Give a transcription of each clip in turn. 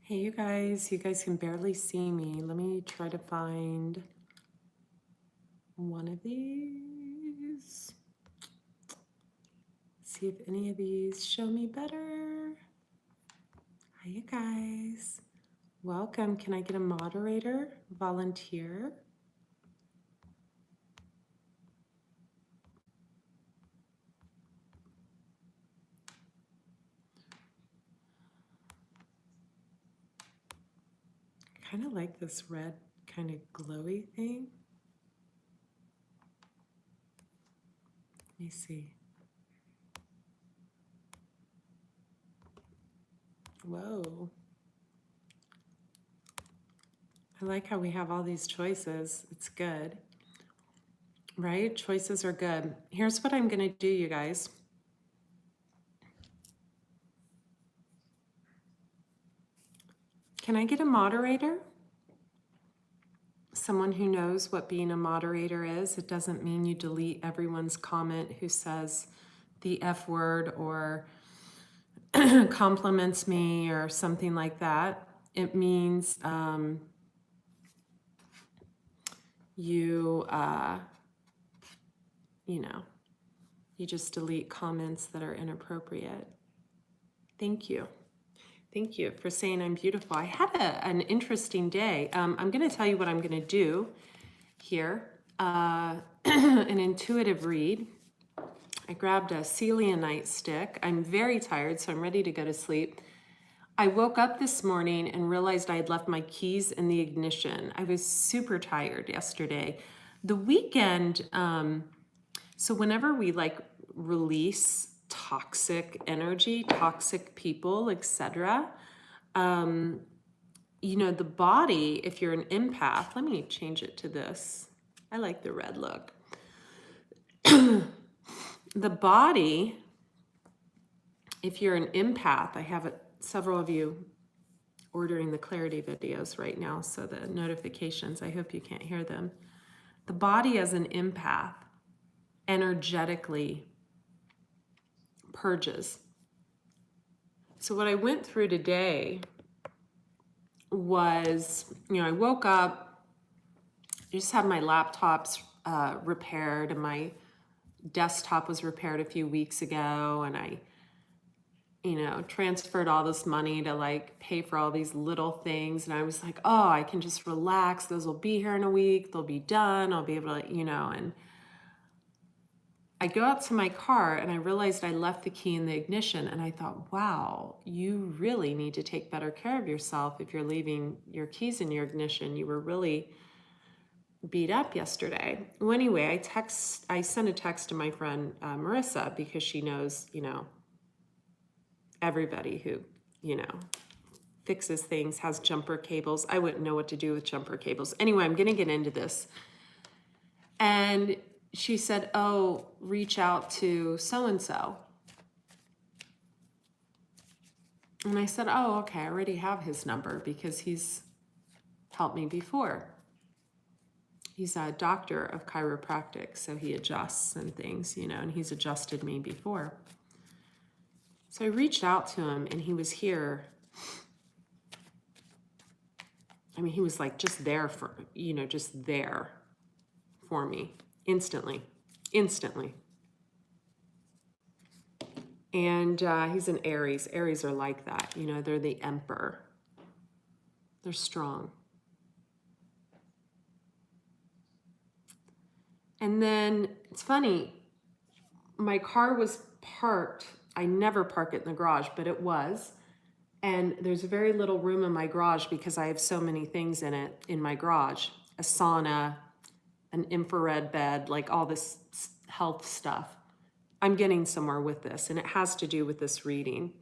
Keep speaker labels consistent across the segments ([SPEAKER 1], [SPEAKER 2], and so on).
[SPEAKER 1] Hey, you guys can barely see me. Let me try to find one of these. See if any of these show me better. Hi, you guys. Welcome. Can I get a moderator? Volunteer? I kind of like this red kind of glowy thing. Let me see. Whoa. I like how we have all these choices. It's good, right? Choices are good. Here's what I'm going to do, you guys. Can I get a moderator? Someone who knows what being a moderator is. It doesn't mean you delete everyone's comment who says the F word or compliments me or something like that. It means you just delete comments that are inappropriate. Thank you. Thank you for saying I'm beautiful. I had an interesting day. I'm going to tell you what I'm going to do here. An intuitive read. I grabbed a selenite stick. I'm very tired, so I'm ready to go to sleep. I woke up this morning and realized I had left my keys in the ignition. I was super tired yesterday. The weekend, so whenever we release toxic energy, toxic people, etc., the body, if you're an empath, let me change it to this. I like the red look. The body, if you're an empath, I have several of you ordering the clarity videos right now, so the notifications, I hope you can't hear them. The body as an empath energetically purges. So what I went through today was, I woke up, I just had my laptops repaired, and my desktop was repaired a few weeks ago, and I transferred all this money to pay for all these little things. And I was like, oh, I can just relax. Those will be here in a week. They'll be done. I'll be able to, and I go out to my car and I realized I left the key in the ignition. And I thought, wow, you really need to take better care of yourself if you're leaving your keys in your ignition. You were really beat up yesterday. Well, anyway, I sent a text to my friend Marissa, because she knows, everybody who, fixes things, has jumper cables. I wouldn't know what to do with jumper cables. Anyway, I'm going to get into this. And she said, oh, reach out to so-and-so. And I said, oh, okay, I already have his number because he's helped me before. He's a doctor of chiropractic, so he adjusts and things, and he's adjusted me before. So I reached out to him, and he was here. I mean, he was just there for, just there for me instantly. And he's an Aries. Aries are like that. They're the emperor. They're strong. And then it's funny, my car was parked. I never park it in the garage, but it was. And there's very little room in my garage because I have so many things in it, in my garage. A sauna, an infrared bed, all this health stuff. I'm getting somewhere with this, and it has to do with this reading.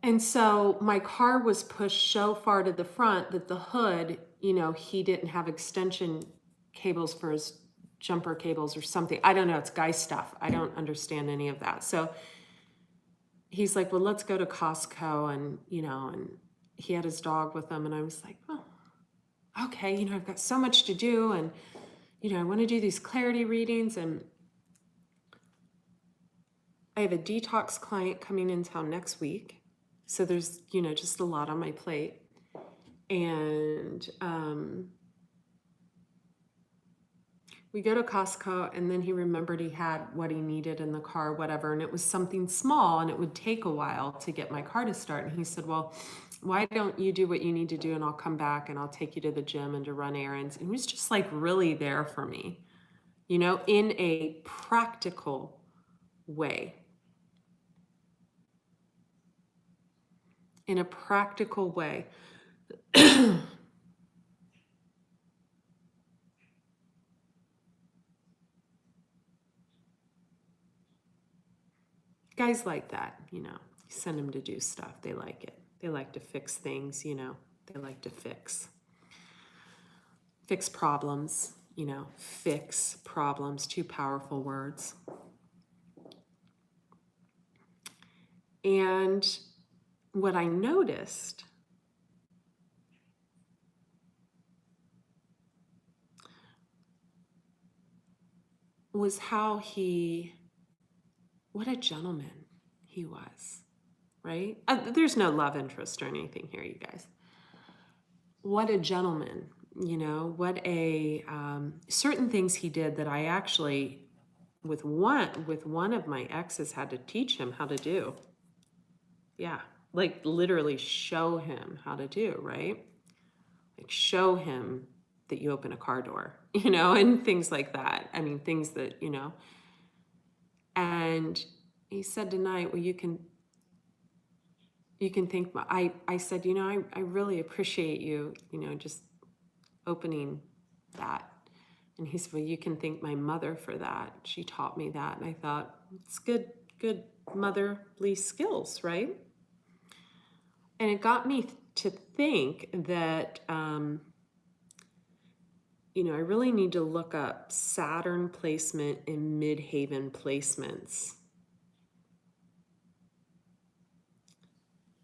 [SPEAKER 1] And so my car was pushed so far to the front that the hood, he didn't have extension cables for his jumper cables or something. I don't know. It's guy stuff. I don't understand any of that. So he's like, well, let's go to Costco. And, and he had his dog with him. And I was like, oh, okay. I've got so much to do. And, I want to do these clarity readings. And I have a detox client coming in town next week. So there's, just a lot on my plate. And we go to Costco, and then he remembered he had what he needed in the car, whatever, and it was something small, and it would take a while to get my car to start. And he said, well, why don't you do what you need to do, and I'll come back and I'll take you to the gym and to run errands. And he was just like really there for me, in a practical way. In a practical way. Guys like that, you send them to do stuff. They like it. They like to fix things, they like to fix problems, fix problems, two powerful words. And what I noticed was how what a gentleman he was, right? There's no love interest or anything here, you guys. What a gentleman, what a, certain things he did that I actually, with one of my exes, had to teach him how to do. Yeah, like literally show him how to do, right? Like show him that you open a car door, and things like that. I mean, things that, and he said tonight, well, you can think, I said, I really appreciate you, just opening that. And he said, well, you can thank my mother for that. She taught me that. And I thought, it's good motherly skills, right? And it got me to think that, I really need to look up Saturn placement and midheaven placements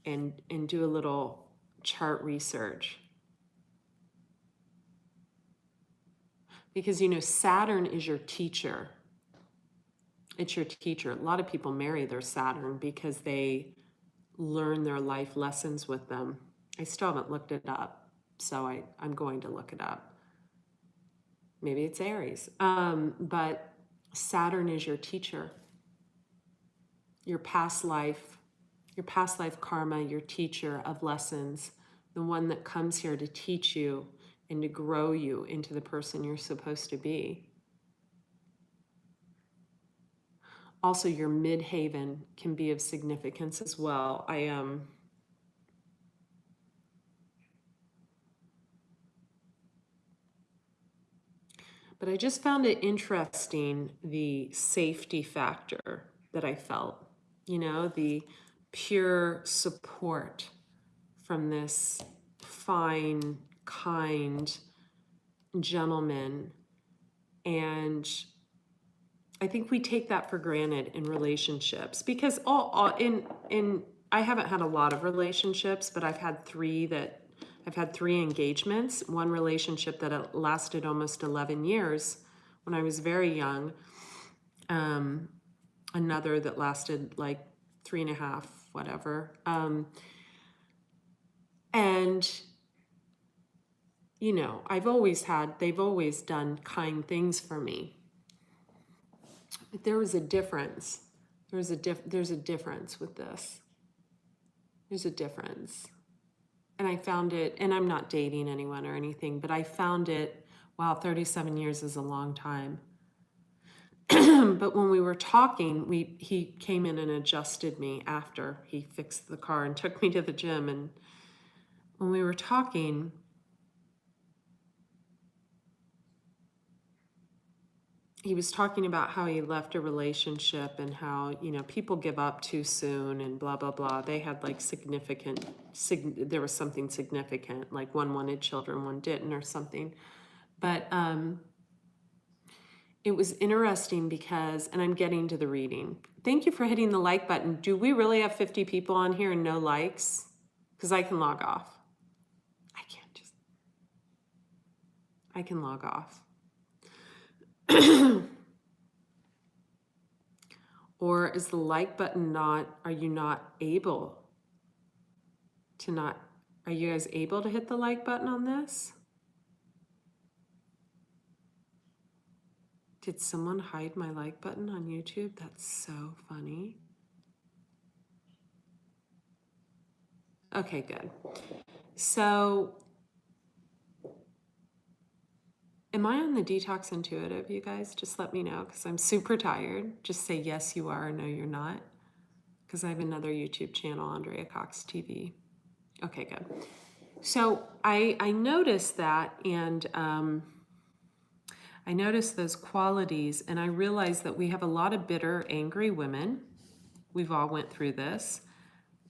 [SPEAKER 1] and do a little chart research. Because, Saturn is your teacher. It's your teacher. A lot of people marry their Saturn because they learn their life lessons with them. I still haven't looked it up, so I'm going to look it up. Maybe it's Aries. But Saturn is your teacher. Your past life karma, your teacher of lessons, the one that comes here to teach you and to grow you into the person you're supposed to be. Also, your midheaven can be of significance as well. But I just found it interesting, the safety factor that I felt, the pure support from this fine, kind gentleman. And I think we take that for granted in relationships because I haven't had a lot of relationships, but I've had three engagements, one relationship that lasted almost 11 years when I was very young, another that lasted like 3.5, whatever. And, they've always done kind things for me. But there was a difference. There's a difference with this. There's a difference. And I found it, and I'm not dating anyone or anything, but I found it, wow, 37 years is a long time. But when we were talking, he came in and adjusted me after he fixed the car and took me to the gym. And when we were talking, he was talking about how he left a relationship and how, people give up too soon and blah, blah, blah. They had like there was something significant, like one wanted children, one didn't or something. But it was interesting because, and I'm getting to the reading. Thank you for hitting the like button. Do we really have 50 people on here and no likes? Because I can log off. I can log off. Or is the like button are you not able to not, are you guys able to hit the like button on this? Did someone hide my like button on YouTube? That's so funny. Okay, good. So, am I on the Detox Intuitive, you guys? Just let me know, because I'm super tired. Just say yes, you are, or no, you're not. Because I have another YouTube channel, Andrea Cox TV. Okay, good. So I noticed that, and I noticed those qualities, and I realized that we have a lot of bitter, angry women. We've all went through this.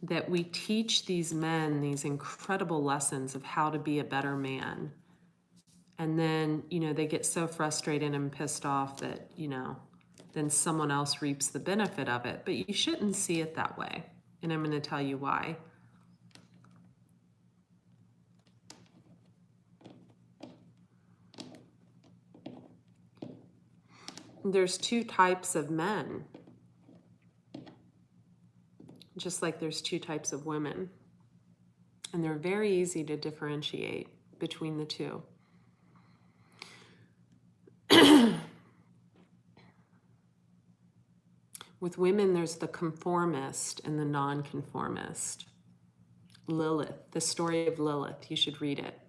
[SPEAKER 1] That we teach these men these incredible lessons of how to be a better man. And then, they get so frustrated and pissed off that, then someone else reaps the benefit of it. But you shouldn't see it that way. And I'm going to tell you why. There's two types of men, just like there's two types of women. And they're very easy to differentiate between the two. With women, there's the conformist and the nonconformist. Lilith, the story of Lilith, you should read it.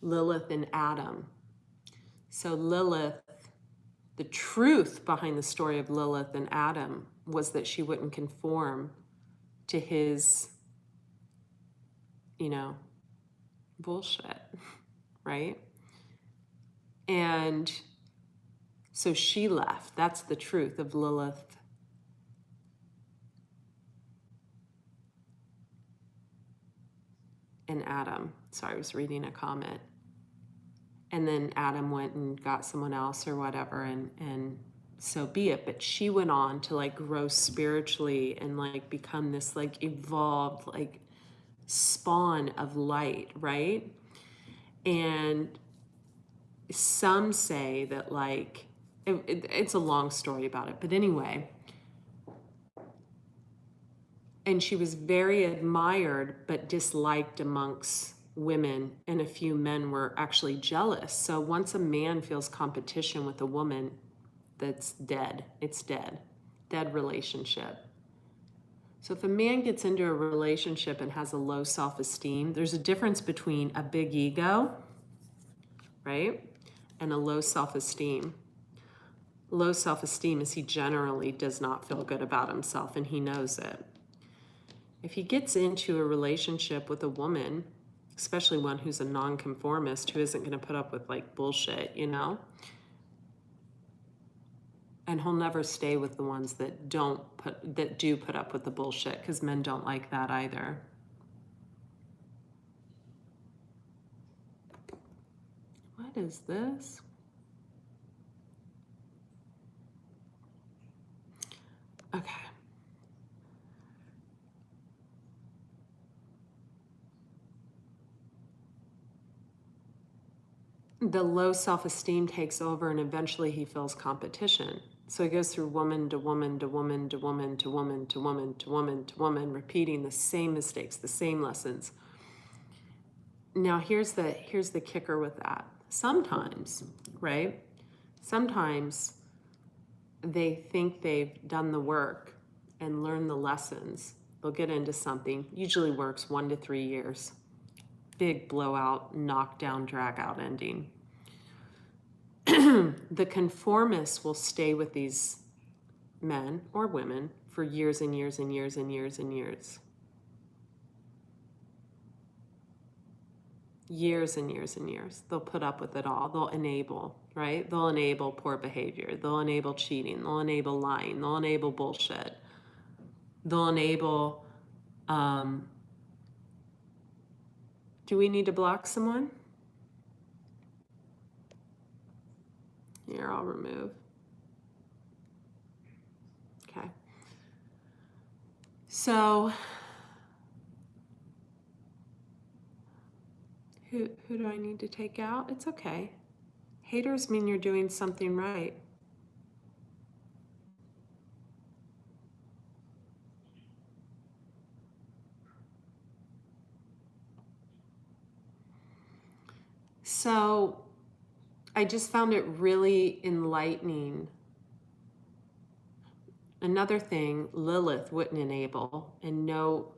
[SPEAKER 1] Lilith and Adam. So Lilith, the truth behind the story of Lilith and Adam was that she wouldn't conform to his, bullshit, right? And so she left. That's the truth of Lilith and Adam. Sorry, I was reading a comment. And then Adam went and got someone else or whatever, and so be it. But she went on to grow spiritually and become this evolved spawn of light, right? And some say that it's a long story about it, but anyway. And she was very admired but disliked amongst women, and a few men were actually jealous. So once a man feels competition with a woman, that's dead. It's dead. Dead relationship. So if a man gets into a relationship and has a low self-esteem, there's a difference between a big ego, right, and a low self-esteem. Low self-esteem is he generally does not feel good about himself, and he knows it. If he gets into a relationship with a woman, especially one who's a nonconformist, who isn't going to put up with bullshit, and he'll never stay with the ones that do put up with the bullshit, because men don't like that either. What is this? Okay. The low self-esteem takes over, and eventually he feels competition. So he goes through woman to woman to woman to woman to woman to woman to woman to woman, repeating the same mistakes, the same lessons. Now here's the kicker with that. Sometimes, right? Sometimes they think they've done the work and learned the lessons. They'll get into something, usually works 1 to 3 years. Big blowout, knockdown, drag out ending. The conformists will stay with these men or women for years and years and years and years and years. Years and years and years. They'll put up with it all. They'll enable, right? They'll enable poor behavior. They'll enable cheating. They'll enable lying. They'll enable bullshit. They'll enable, do we need to block someone? Here, I'll remove. Okay. So, who do I need to take out? It's okay. Haters mean you're doing something right. So I just found it really enlightening. Another thing Lilith wouldn't enable, and no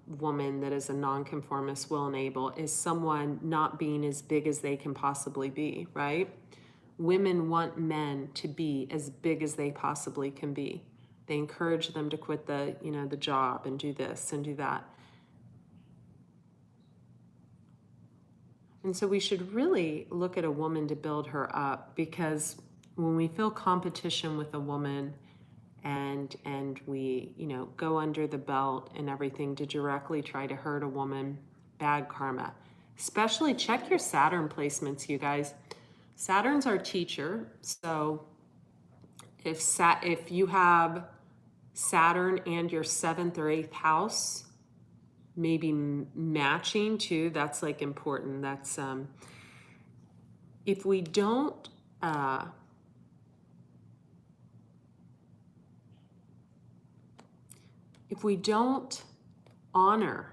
[SPEAKER 1] woman that is a nonconformist will enable, is someone not being as big as they can possibly be, right? Women want men to be as big as they possibly can be. They encourage them to quit the job and do this and do that. And so we should really look at a woman to build her up, because when we feel competition with a woman and we, go under the belt and everything to directly try to hurt a woman, bad karma. Especially check your Saturn placements, you guys. Saturn's our teacher, so if you have Saturn and your 7th or 8th house maybe matching too, that's like important. That's if we don't honor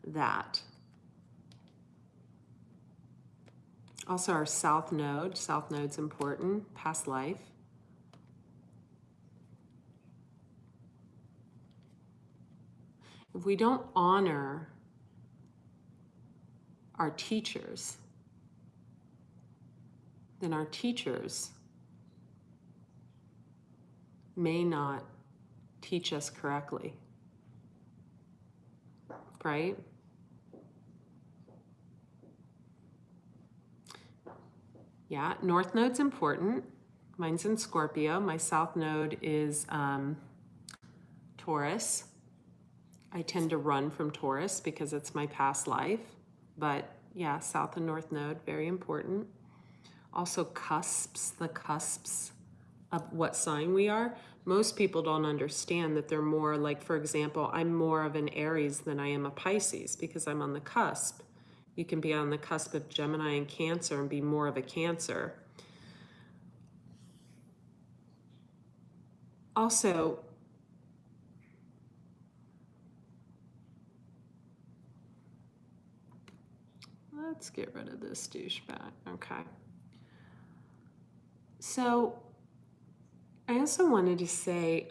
[SPEAKER 1] that. Also our South Node's important, past life. If we don't honor our teachers, then our teachers may not teach us correctly, right? Yeah, North Node's important. Mine's in Scorpio. My South Node is Taurus. I tend to run from Taurus because it's my past life. But yeah, South and North Node, very important. Also cusps, the cusps of what sign we are. Most people don't understand that they're more like, for example, I'm more of an Aries than I am a Pisces because I'm on the cusp. You can be on the cusp of Gemini and Cancer and be more of a Cancer. Also, let's get rid of this douchebag. Okay. So I also wanted to say,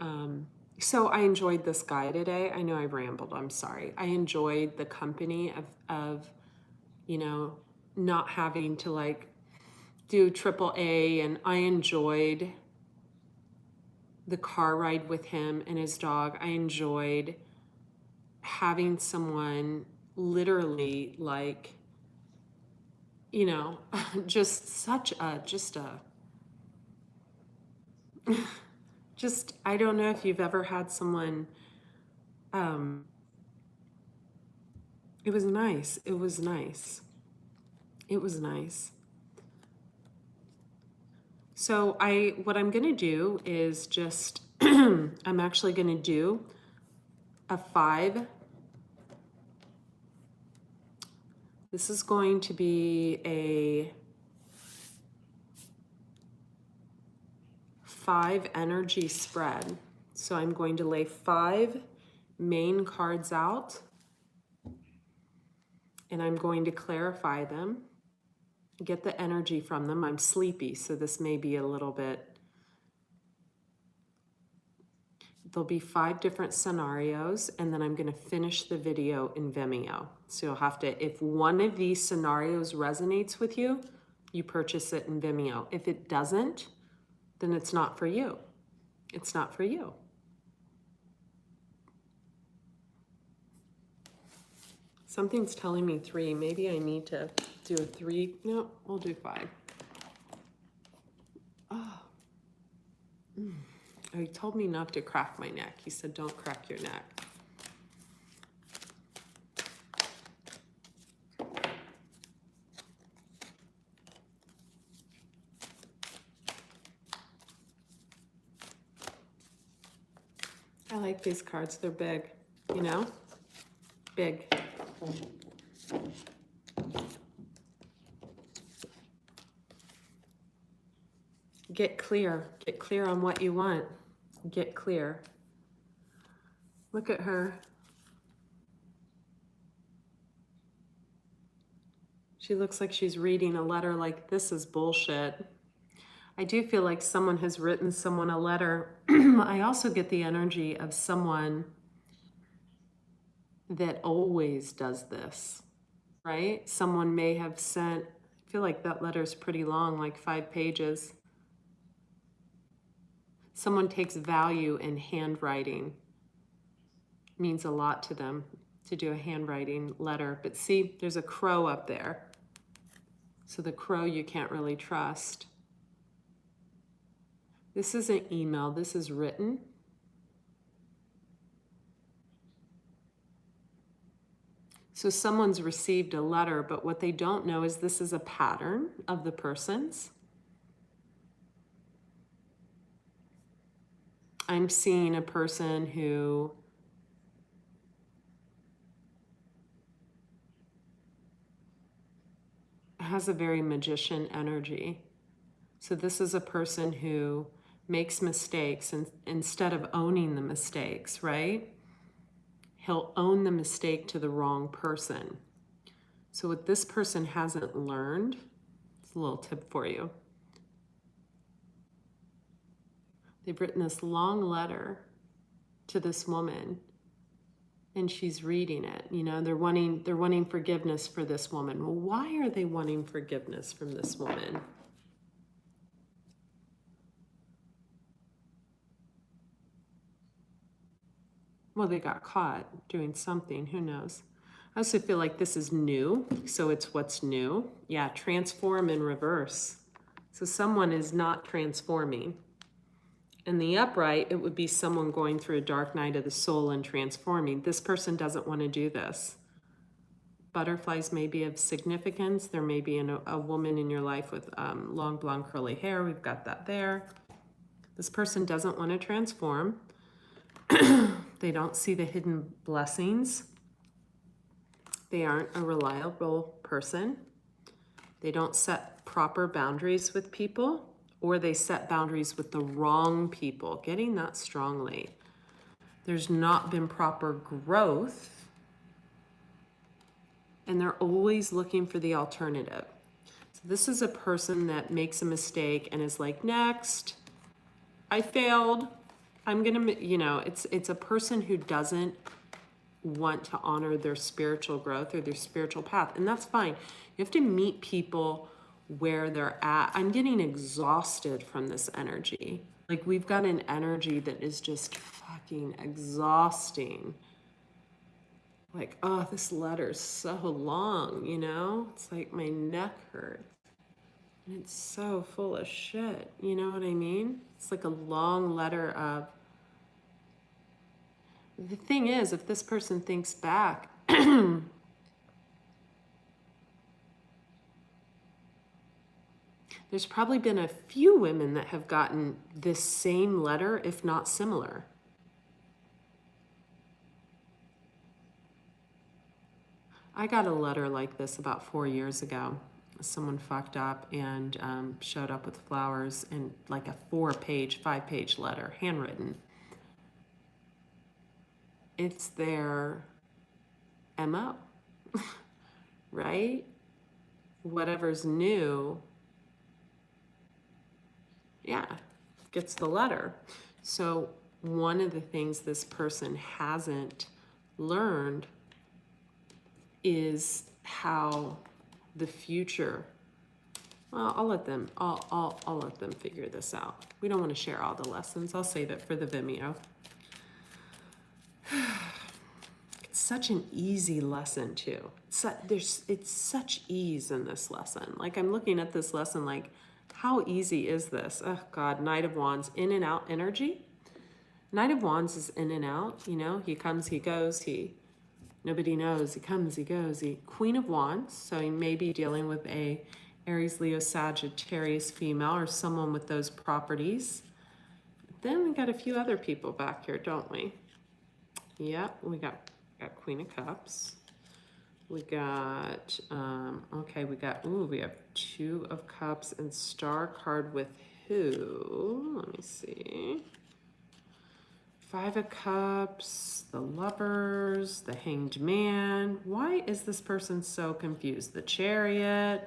[SPEAKER 1] so I enjoyed this guy today. I know I rambled, I'm sorry. I enjoyed the company of not having to like do AAA, and I enjoyed the car ride with him and his dog. I enjoyed having someone literally like, just I don't know if you've ever had someone, it was nice. It was nice. It was nice. So what I'm going to do is just, I'm actually going to do a 5. This is going to be a 5 energy spread. So I'm going to lay 5 main cards out, and I'm going to clarify them, get the energy from them. I'm sleepy, so this may be a little bit, there'll be 5 different scenarios, and then I'm going to finish the video in Vimeo. So you'll have to, if one of these scenarios resonates with you, you purchase it in Vimeo. If it doesn't, then it's not for you. It's not for you. Something's telling me 3. Maybe I need to do a 3. No, we'll do 5. Oh. He told me not to crack my neck. He said, don't crack your neck. I like these cards. They're big, Big. Get clear. Get clear on what you want. Get clear. Look at her. She looks like she's reading a letter like, this is bullshit. I do feel like someone has written someone a letter. I also get the energy of someone that always does this, right? Someone may have sent, I feel like that letter's pretty long, like 5 pages. Someone takes value in handwriting. It means a lot to them to do a handwriting letter. But see, there's a crow up there. So the crow you can't really trust. This isn't email, this is written. So someone's received a letter, but what they don't know is this is a pattern of the person's. I'm seeing a person who has a very magician energy. So this is a person who makes mistakes, and instead of owning the mistakes, right? He'll own the mistake to the wrong person. So what this person hasn't learned, it's a little tip for you. They've written this long letter to this woman, and she's reading it. You know, they're wanting forgiveness for this woman. Well, why are they wanting forgiveness from this woman? Well, they got caught doing something, who knows? I also feel like this is new, so it's what's new. Yeah, transform in reverse. So someone is not transforming. In the upright, it would be someone going through a dark night of the soul and transforming. This person doesn't want to do this. Butterflies may be of significance. There may be a woman in your life with long blonde curly hair. We've got that there. This person doesn't want to transform. They don't see the hidden blessings. They aren't a reliable person. They don't set proper boundaries with people, or they set boundaries with the wrong people. Getting that strongly. There's not been proper growth, and they're always looking for the alternative. So this is a person that makes a mistake and is like, next, I failed. I'm gonna, you know, it's a person who doesn't want to honor their spiritual growth or their spiritual path, and that's fine. You have to meet people where they're at. I'm getting exhausted from this energy. Like, we've got an energy that is just fucking exhausting. Like, oh, this letter's so long, you know? It's like my neck hurts. And it's so full of shit, you know what I mean? It's like a long letter of... The thing is, if this person thinks back, there's probably been a few women that have gotten this same letter, if not similar. I got a letter like this about 4 years ago. Someone fucked up and showed up with flowers and like a 4-page, 5-page letter, handwritten. It's their MO, right? Whatever's new, yeah, gets the letter. So one of the things this person hasn't learned is how the future, well, I'll let them figure this out. We don't want to share all the lessons. I'll save it for the Vimeo. It's such an easy lesson too. It's such ease in this lesson. Like, I'm looking at this lesson like, how easy is this? Oh God, Knight of Wands, in and out energy. Knight of Wands is in and out, you know, he comes, he goes, nobody knows, he comes, he goes, Queen of Wands, so he may be dealing with a Aries, Leo, Sagittarius female or someone with those properties. Then we got a few other people back here, don't we? Yep, we got Queen of Cups. We got, okay, we have 2 of Cups and Star card with who? Let me see. Five of Cups, the Lovers, the Hanged Man. Why is this person so confused? The Chariot,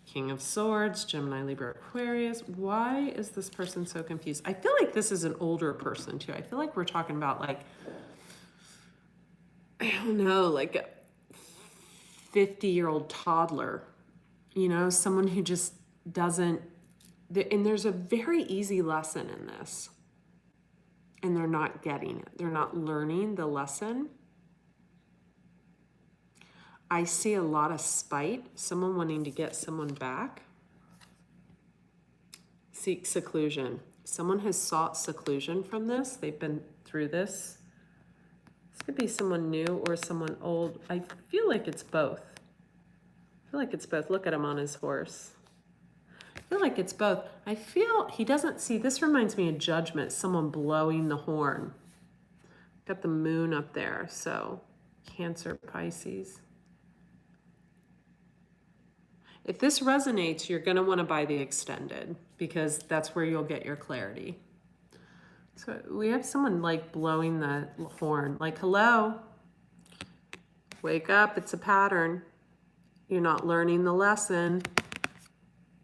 [SPEAKER 1] King of Swords, Gemini, Libra, Aquarius. Why is this person so confused? I feel like this is an older person too. I feel like we're talking about like, I don't know, like a 50-year-old toddler, you know, someone who just doesn't, and there's a very easy lesson in this. And they're not getting it. They're not learning the lesson. I see a lot of spite, someone wanting to get someone back. Seek seclusion. Someone has sought seclusion from this. They've been through this. This could be someone new or someone old. I feel like it's both. I feel like it's both. Look at him on his horse. I feel like it's both. I feel he doesn't see, this reminds me of Judgment, someone blowing the horn. Got the moon up there, so Cancer, Pisces. If this resonates, you're going to want to buy the extended because that's where you'll get your clarity. So we have someone like blowing the horn, like, hello, wake up, it's a pattern. You're not learning the lesson.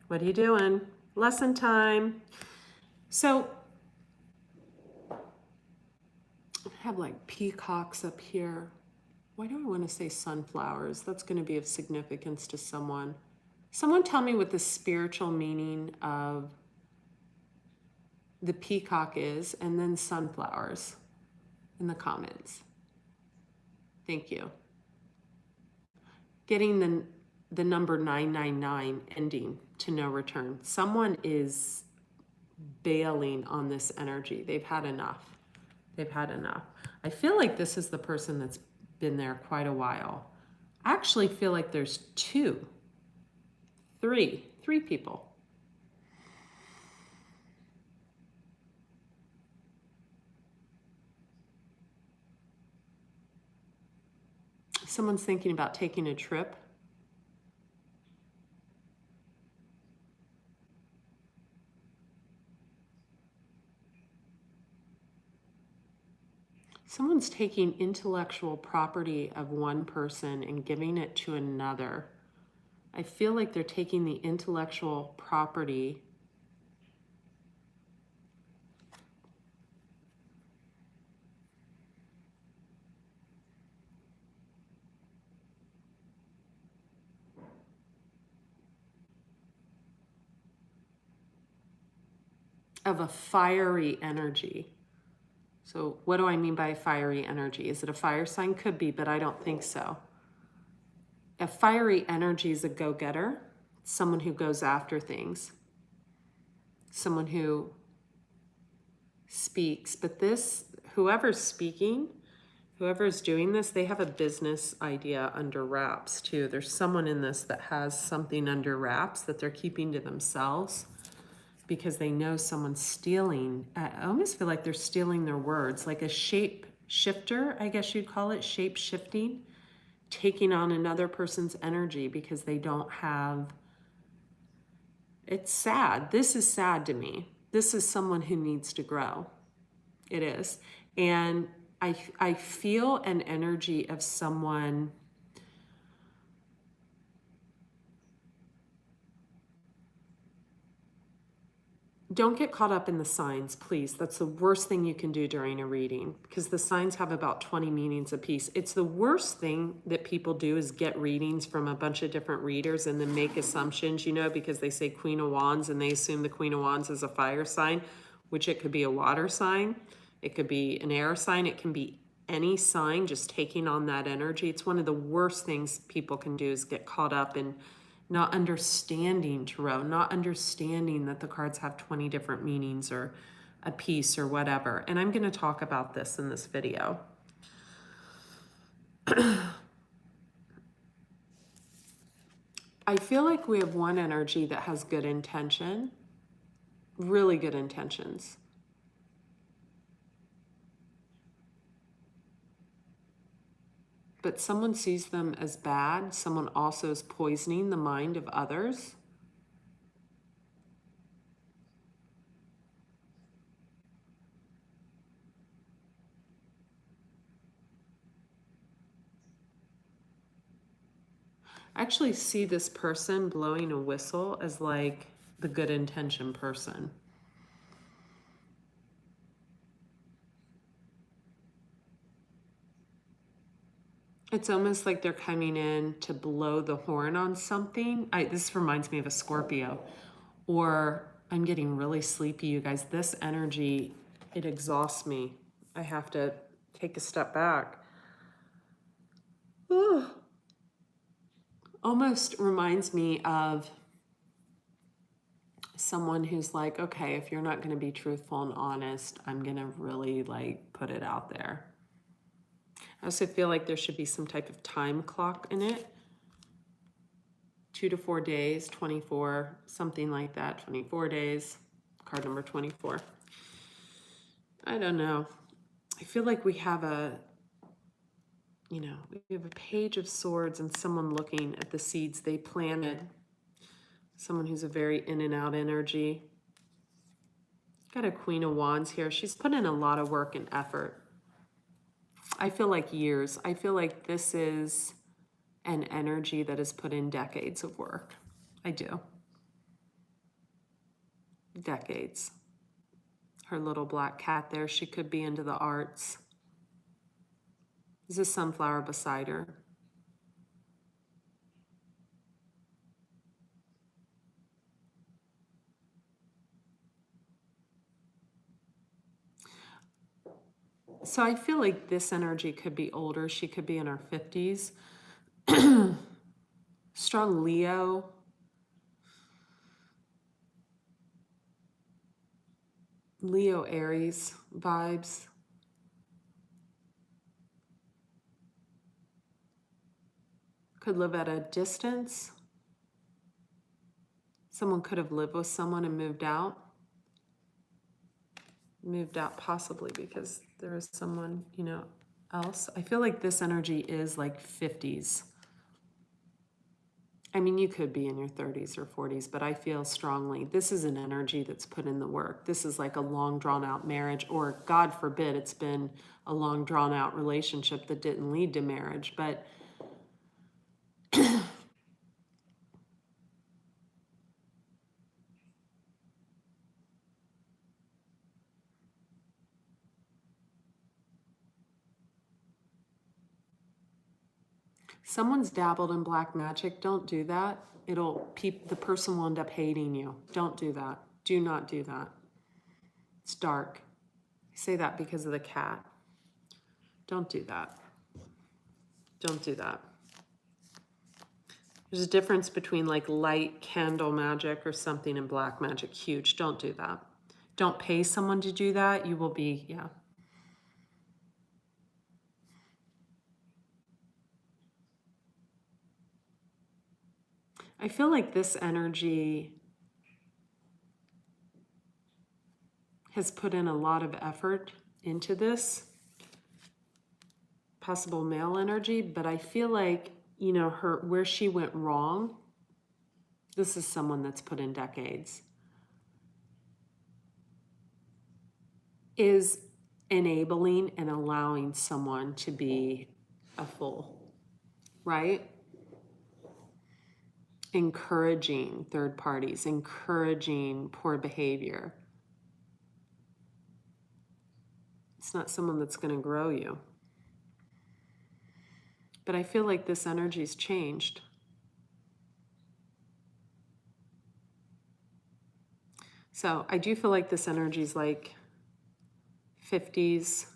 [SPEAKER 1] What are you doing? Lesson time. So I have like peacocks up here. Why do I want to say sunflowers? That's going to be of significance to someone. Someone tell me what the spiritual meaning of the peacock is, and then sunflowers in the comments. Thank you. Getting the number 999 ending to no return. Someone is bailing on this energy. They've had enough. They've had enough. I feel like this is the person that's been there quite a while. I actually feel like there's three people. Someone's thinking about taking a trip. Someone's taking intellectual property of one person and giving it to another. I feel like they're taking the intellectual property of a fiery energy. So what do I mean by fiery energy? Is it a fire sign? Could be, but I don't think so. A fiery energy is a go-getter, someone who goes after things, someone who speaks. But this, whoever's speaking, whoever's doing this, they have a business idea under wraps too. There's someone in this that has something under wraps that they're keeping to themselves because they know someone's stealing. I almost feel like they're stealing their words, like a shape shifter, I guess you'd call it, shape shifting, taking on another person's energy because they don't have, it's sad. This is sad to me. This is someone who needs to grow. It is. And I feel an energy of someone don't get caught up in the signs, please. That's the worst thing you can do during a reading because the signs have about 20 meanings apiece. It's the worst thing that people do is get readings from a bunch of different readers and then make assumptions, you know, because they say Queen of Wands and they assume the Queen of Wands is a fire sign, which it could be a water sign. It could be an air sign. It can be any sign just taking on that energy. It's one of the worst things people can do is get caught up in not understanding tarot, not understanding that the cards have 20 different meanings or a piece or whatever. And I'm going to talk about this in this video. I feel like we have one energy that has good intention, really good intentions. But someone sees them as bad. Someone also is poisoning the mind of others. I actually see this person blowing a whistle as like the good intention person. It's almost like they're coming in to blow the horn on something. This reminds me of a Scorpio. Or I'm getting really sleepy, you guys. This energy, it exhausts me. I have to take a step back. Ooh. Almost reminds me of someone who's like, okay, if you're not going to be truthful and honest, I'm going to really like put it out there. I also feel like there should be some type of time clock in it. 2 to 4 days, 24, something like that, 24 days, card number 24. I don't know. I feel like we have a page of swords and someone looking at the seeds they planted. Someone who's a very in and out energy. Got a Queen of Wands here. She's put in a lot of work and effort. I feel like years. I feel like this is an energy that has put in decades of work. I do. Decades. Her little black cat there, she could be into the arts. There's a sunflower beside her. So I feel like this energy could be older. She could be in her 50s. Strong Leo. Leo Aries vibes. Could live at a distance. Someone could have lived with someone and moved out. Moved out possibly because there is someone, else. I feel like this energy is like 50s. I mean, you could be in your 30s or 40s, but I feel strongly this is an energy that's put in the work. This is like a long drawn out marriage, or God forbid, it's been a long drawn out relationship that didn't lead to marriage. But someone's dabbled in black magic. Don't do that. The person will end up hating you. Don't do that. Do not do that. It's dark. I say that because of the cat. Don't do that. Don't do that. There's a difference between like light candle magic or something and black magic. Huge. Don't do that. Don't pay someone to do that. You will be, yeah. I feel like this energy has put in a lot of effort into this possible male energy, but I feel like, where she went wrong, this is someone that's put in decades, is enabling and allowing someone to be a fool, right? Encouraging third parties, encouraging poor behavior. It's not someone that's going to grow you. But I feel like this energy's changed. So I do feel like this energy's like 50s.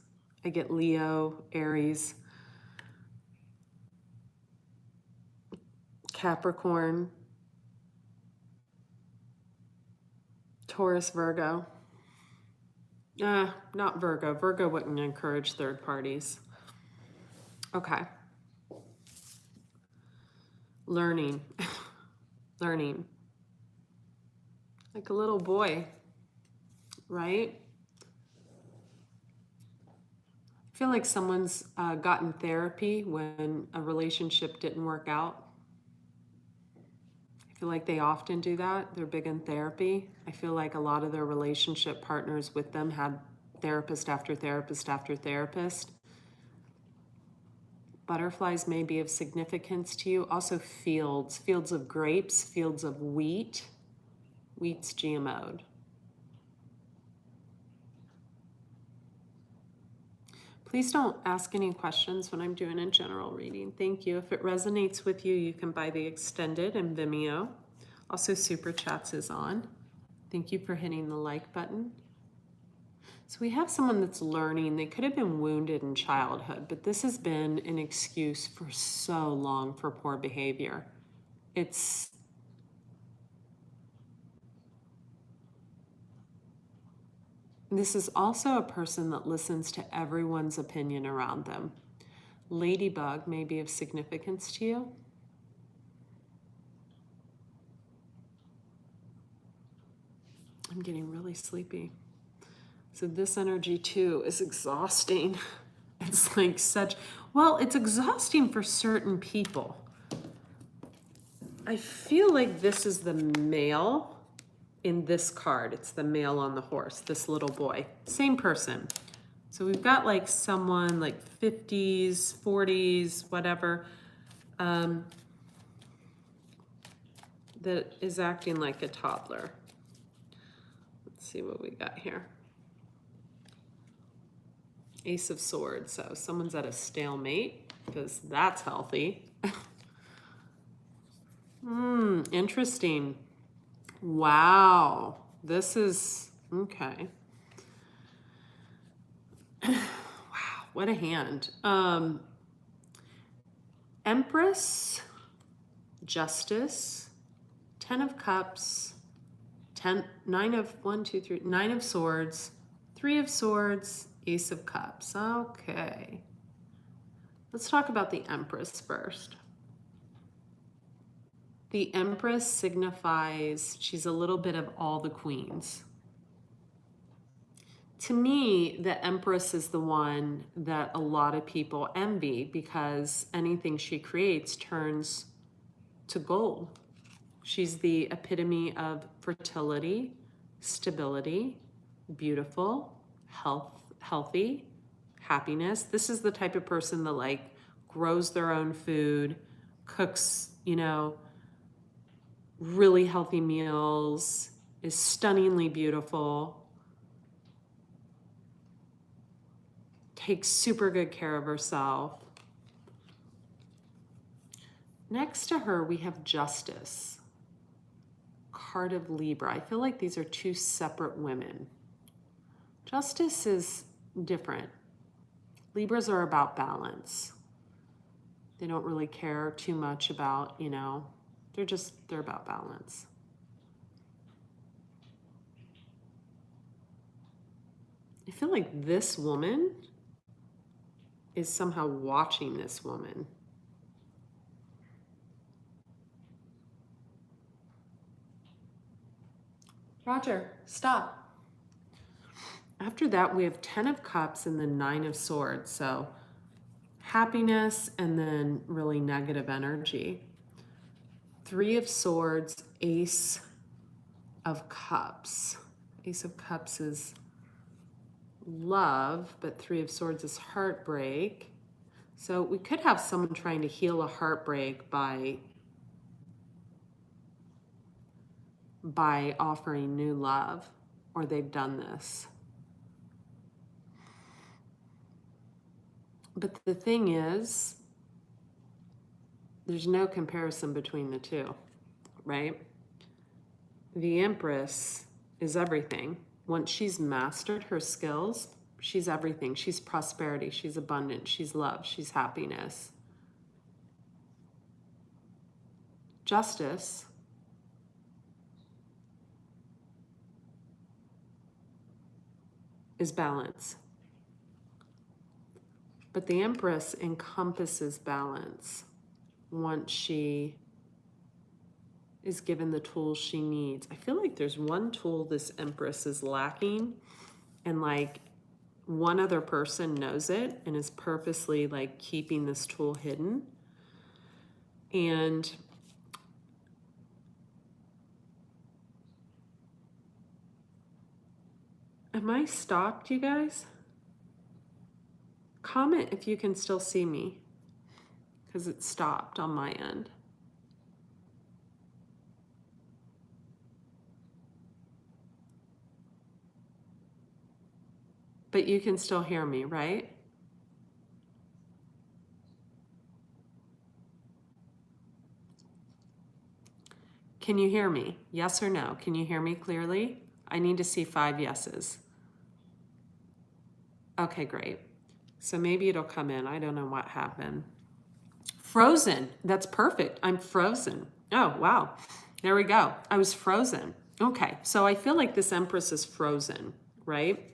[SPEAKER 1] I get Leo, Aries, Capricorn, Taurus, Virgo. Not Virgo. Virgo wouldn't encourage third parties. Okay. Learning. Learning. Like a little boy, right? I feel like someone's gotten therapy when a relationship didn't work out. I feel like they often do that. They're big in therapy. I feel like a lot of their relationship partners with them had therapist after therapist after therapist. Butterflies may be of significance to you. Also fields of grapes, fields of wheat. Wheat's GMO'd. Please don't ask any questions when I'm doing a general reading. Thank you. If it resonates with you, you can buy the extended in Vimeo. Also, Super Chats is on. Thank you for hitting the like button. So we have someone that's learning. They could have been wounded in childhood, but this has been an excuse for so long for poor behavior. This is also a person that listens to everyone's opinion around them. Ladybug may be of significance to you. I'm getting really sleepy. So this energy too is exhausting. It's like it's exhausting for certain people. I feel like this is the male in this card. It's the male on the horse, this little boy. Same person. So we've got like someone like 50s, 40s, whatever, that is acting like a toddler. Let's see what we got here. Ace of Swords, so someone's at a stalemate, because that's healthy. Interesting. Wow, this is, okay. Wow, what a hand. Empress, Justice, 10 of Cups, 9 of Swords, 3 of Swords, Ace of Cups. Okay. Let's talk about the Empress first. The Empress signifies she's a little bit of all the queens. To me, the Empress is the one that a lot of people envy because anything she creates turns to gold. She's the epitome of fertility, stability, beautiful, healthy, happiness. This is the type of person that like grows their own food, cooks, really healthy meals, is stunningly beautiful, takes super good care of herself. Next to her, we have Justice, card of Libra. I feel like these are two separate women. Justice is different. Libras are about balance. They don't really care too much about, they're about balance. I feel like this woman is somehow watching this woman. Roger, stop. After that, we have 10 of Cups and the 9 of Swords. So happiness and then really negative energy. 3 of Swords, Ace of Cups. Ace of Cups is love, but 3 of Swords is heartbreak. So we could have someone trying to heal a heartbreak by offering new love, or they've done this. But the thing is, there's no comparison between the two, right? The Empress is everything. Once she's mastered her skills, she's everything. She's prosperity, she's abundance, she's love, she's happiness. Justice is balance. But the Empress encompasses balance once she is given the tools she needs. I feel like there's one tool this Empress is lacking, and like one other person knows it and is purposely like keeping this tool hidden. And am I stopped, you guys? Comment if you can still see me. because it stopped on my end. But you can still hear me, right? Can you hear me? Yes or no? Can you hear me clearly? I need to see 5 yeses. Okay, great. So maybe it'll come in. I don't know what happened. Frozen. That's perfect. I'm frozen. Oh, wow. There we go. I was frozen. Okay, so I feel like this Empress is frozen, right?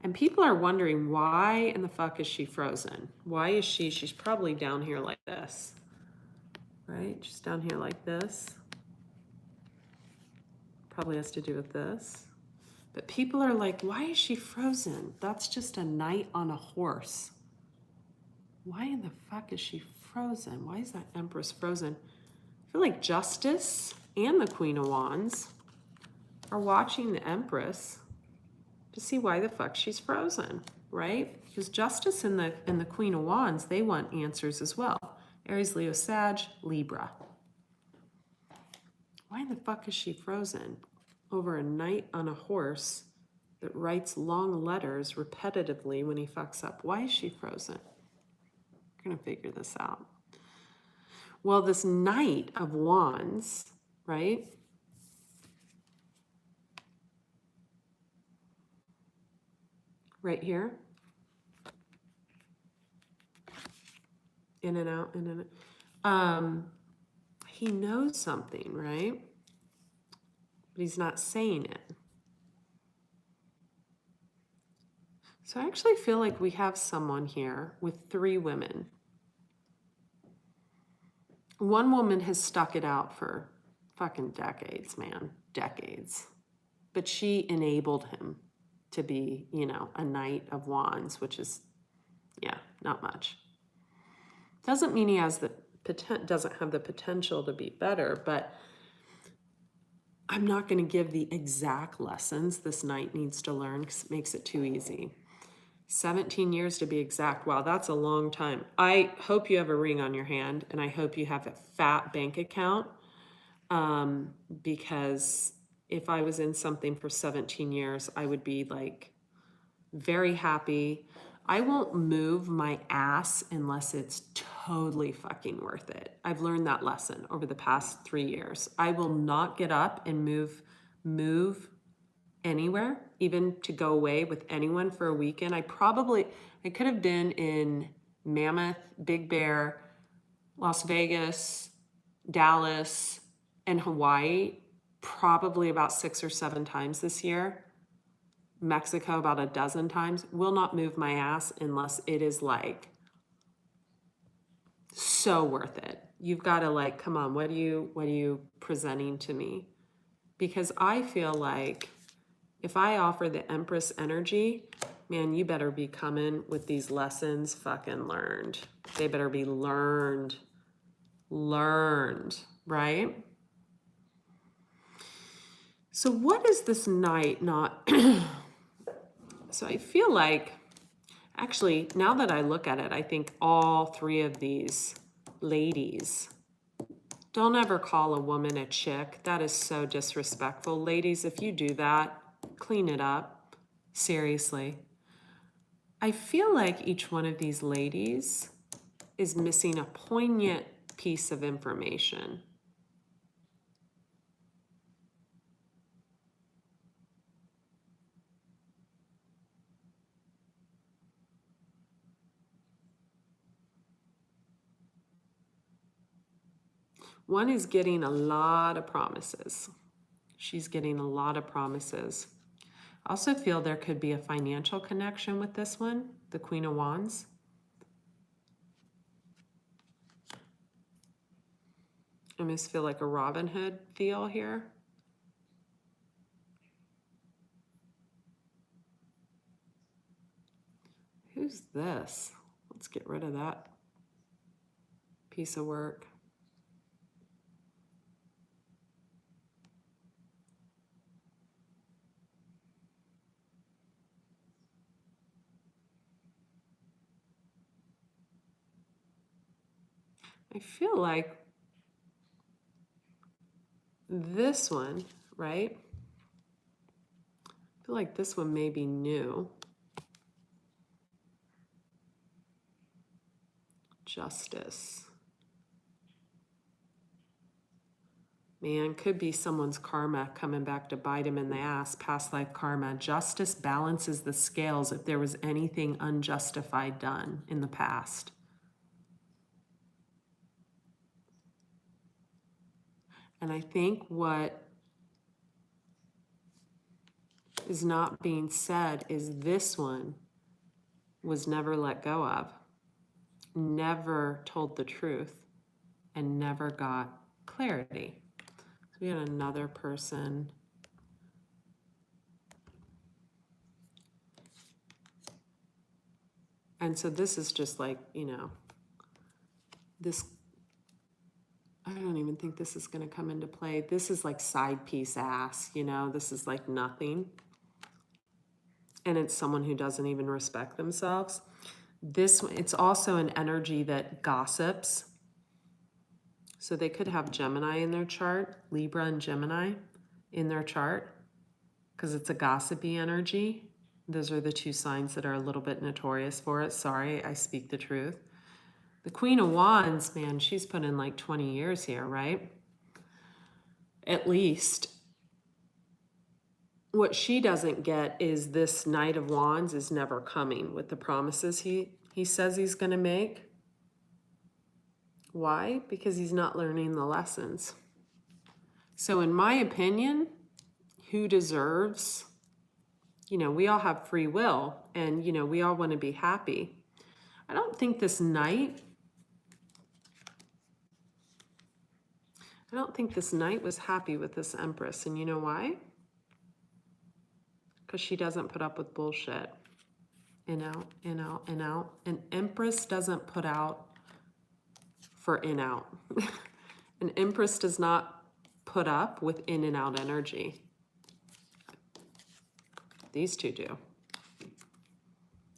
[SPEAKER 1] And people are wondering, why in the fuck is she frozen? Why is she's probably down here like this, right? Just down here like this. Probably has to do with this. But people are like, why is she frozen? That's just a knight on a horse. Why in the fuck is she frozen? Why is that Empress frozen? I feel like Justice and the Queen of Wands are watching the Empress to see why the fuck she's frozen, right? Because Justice and the Queen of Wands, they want answers as well. Aries, Leo, Sag, Libra. Why in the fuck is she frozen over a knight on a horse that writes long letters repetitively when he fucks up? Why is she frozen? We're gonna figure this out. Well, this Knight of Wands, right? Right here. In and out, in and out. He knows something, right? But he's not saying it. So I actually feel like we have someone here with 3 women. One woman has stuck it out for fucking decades, man. Decades. But she enabled him to be, you know, a Knight of Wands, which is, yeah, not much. Doesn't mean he has the doesn't have the potential to be better, but I'm not going to give the exact lessons this Knight needs to learn because it makes it too easy. 17 years to be exact. Wow, that's a long time. I hope you have a ring on your hand, and I hope you have a fat bank account, because if I was in something for 17 years, I would be like very happy. I won't move my ass unless it's totally fucking worth it. I've learned that lesson over the past 3 years. I will not get up and move anywhere, even to go away with anyone for a weekend. I could have been in Mammoth, Big Bear, Las Vegas, Dallas, and Hawaii probably about 6 or 7 times this year. Mexico about a dozen times. Will not move my ass unless it is like so worth it. You've got to like, come on, what are you presenting to me? Because I feel like if I offer the Empress energy, man, you better be coming with these lessons fucking learned. They better be learned, right? So what is this Knight not? So I feel like, actually, now that I look at it, I think all 3 of these ladies, don't ever call a woman a chick. That is so disrespectful. Ladies, if you do that, clean it up. Seriously. I feel like each one of these ladies is missing a poignant piece of information. One is getting a lot of promises. She's getting a lot of promises. I also feel there could be a financial connection with this one, the Queen of Wands. I just feel like a Robin Hood feel here. Who's this? Let's get rid of that piece of work. I feel like this one, right? I feel like this one may be new. Justice. Man, could be someone's karma coming back to bite him in the ass, past life karma. Justice balances the scales if there was anything unjustified done in the past. And I think what is not being said is this one was never let go of, never told the truth, and never got clarity. So we had another person. And so this is just like, you know, this, I don't even think this is going to come into play. This is like side piece ass, you know, this is like nothing. And it's someone who doesn't even respect themselves. This, it's also an energy that gossips. So they could have Gemini in their chart, Libra and Gemini in their chart, because it's a gossipy energy. Those are the two signs that are a little bit notorious for it. Sorry, I speak the truth. The Queen of Wands, man, she's put in like 20 years here, right? At least. What she doesn't get is this Knight of Wands is never coming with the promises he says he's going to make. Why? Because he's not learning the lessons. So in my opinion, who deserves, you know, we all have free will and, you know, we all want to be happy. I don't think this Knight, was happy with this Empress. And you know why? Because she doesn't put up with bullshit. In out, in out, in out. An Empress doesn't put out for in out. An Empress does not put up with in and out energy. These two do.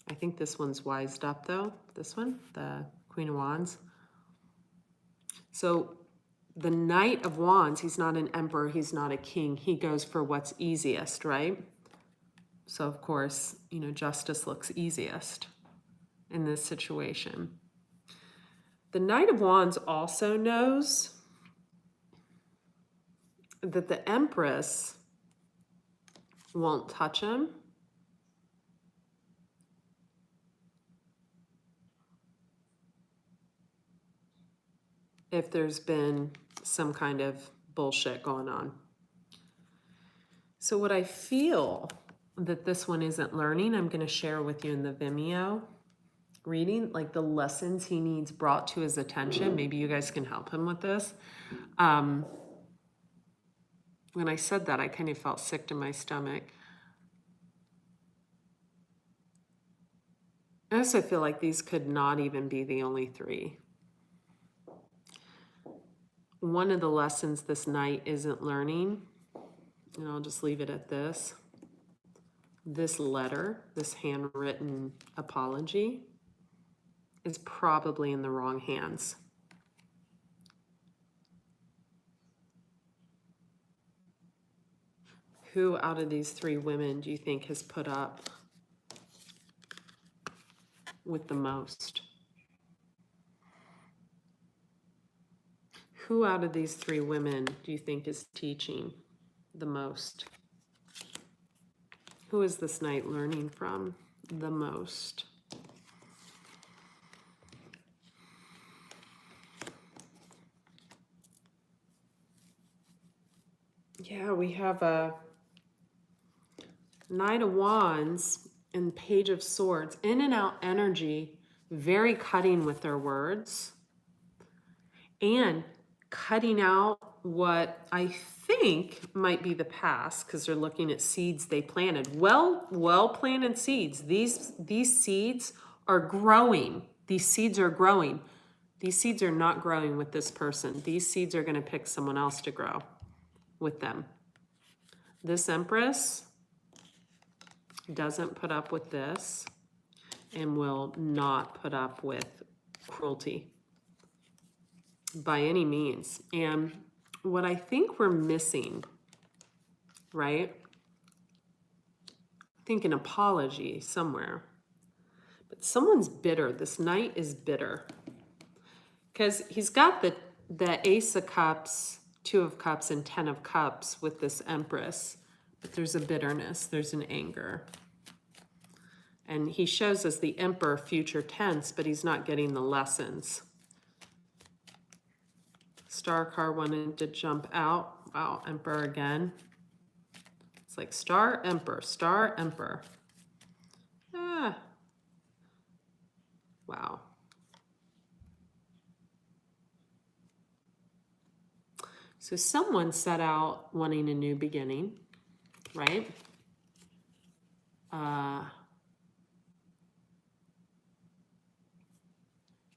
[SPEAKER 1] I think this one's wised up though. This one, the Queen of Wands. So the Knight of Wands, he's not an emperor, he's not a king. He goes for what's easiest, right? So of course, you know, justice looks easiest in this situation. The Knight of Wands also knows that the Empress won't touch him. If there's been some kind of bullshit going on. So what I feel that this one isn't learning, I'm going to share with you in the Vimeo reading, like the lessons he needs brought to his attention. Maybe you guys can help him with this. When I said that, I kind of felt sick to my stomach. I also feel like these could not even be the only three. One of the lessons this Knight isn't learning, and I'll just leave it at this. This letter, this handwritten apology, is probably in the wrong hands. Who out of these three women do you think has put up with the most? Who out of these three women do you think is teaching the most? Who is this Knight learning from the most? Yeah, we have a Knight of Wands and Page of Swords. In and out energy, very cutting with their words. And cutting out what I think might be the past, because they're looking at seeds they planted. Well planted seeds. These seeds are growing. These seeds are growing. These seeds are not growing with this person. These seeds are going to pick someone else to grow with them. This Empress doesn't put up with this and will not put up with cruelty. by any means. And what I think we're missing, right? I think an apology somewhere. But someone's bitter. This knight is bitter. Because he's got the Ace of Cups, Two of Cups, and Ten of Cups with this Empress. But there's a bitterness. There's an anger. And he shows us the Emperor future tense, but he's not getting the lessons. Star card wanted to jump out. Wow, Emperor again. It's like Star, Emperor, Star, Emperor. Ah. Wow. So someone set out wanting a new beginning, right?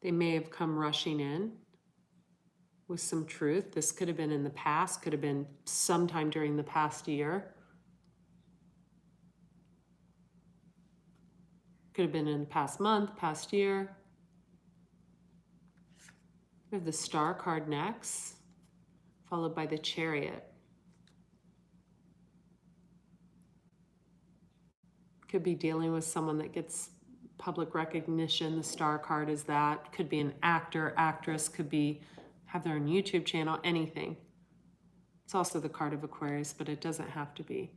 [SPEAKER 1] They may have come rushing in with some truth. This could have been in the past, could have been sometime during the past year. Could have been in the past month, past year. We have the Star card next, followed by the Chariot. Could be dealing with someone that gets public recognition. The Star card is that. Could be an actor, actress, could be have their own YouTube channel, anything. It's also the card of Aquarius, but it doesn't have to be.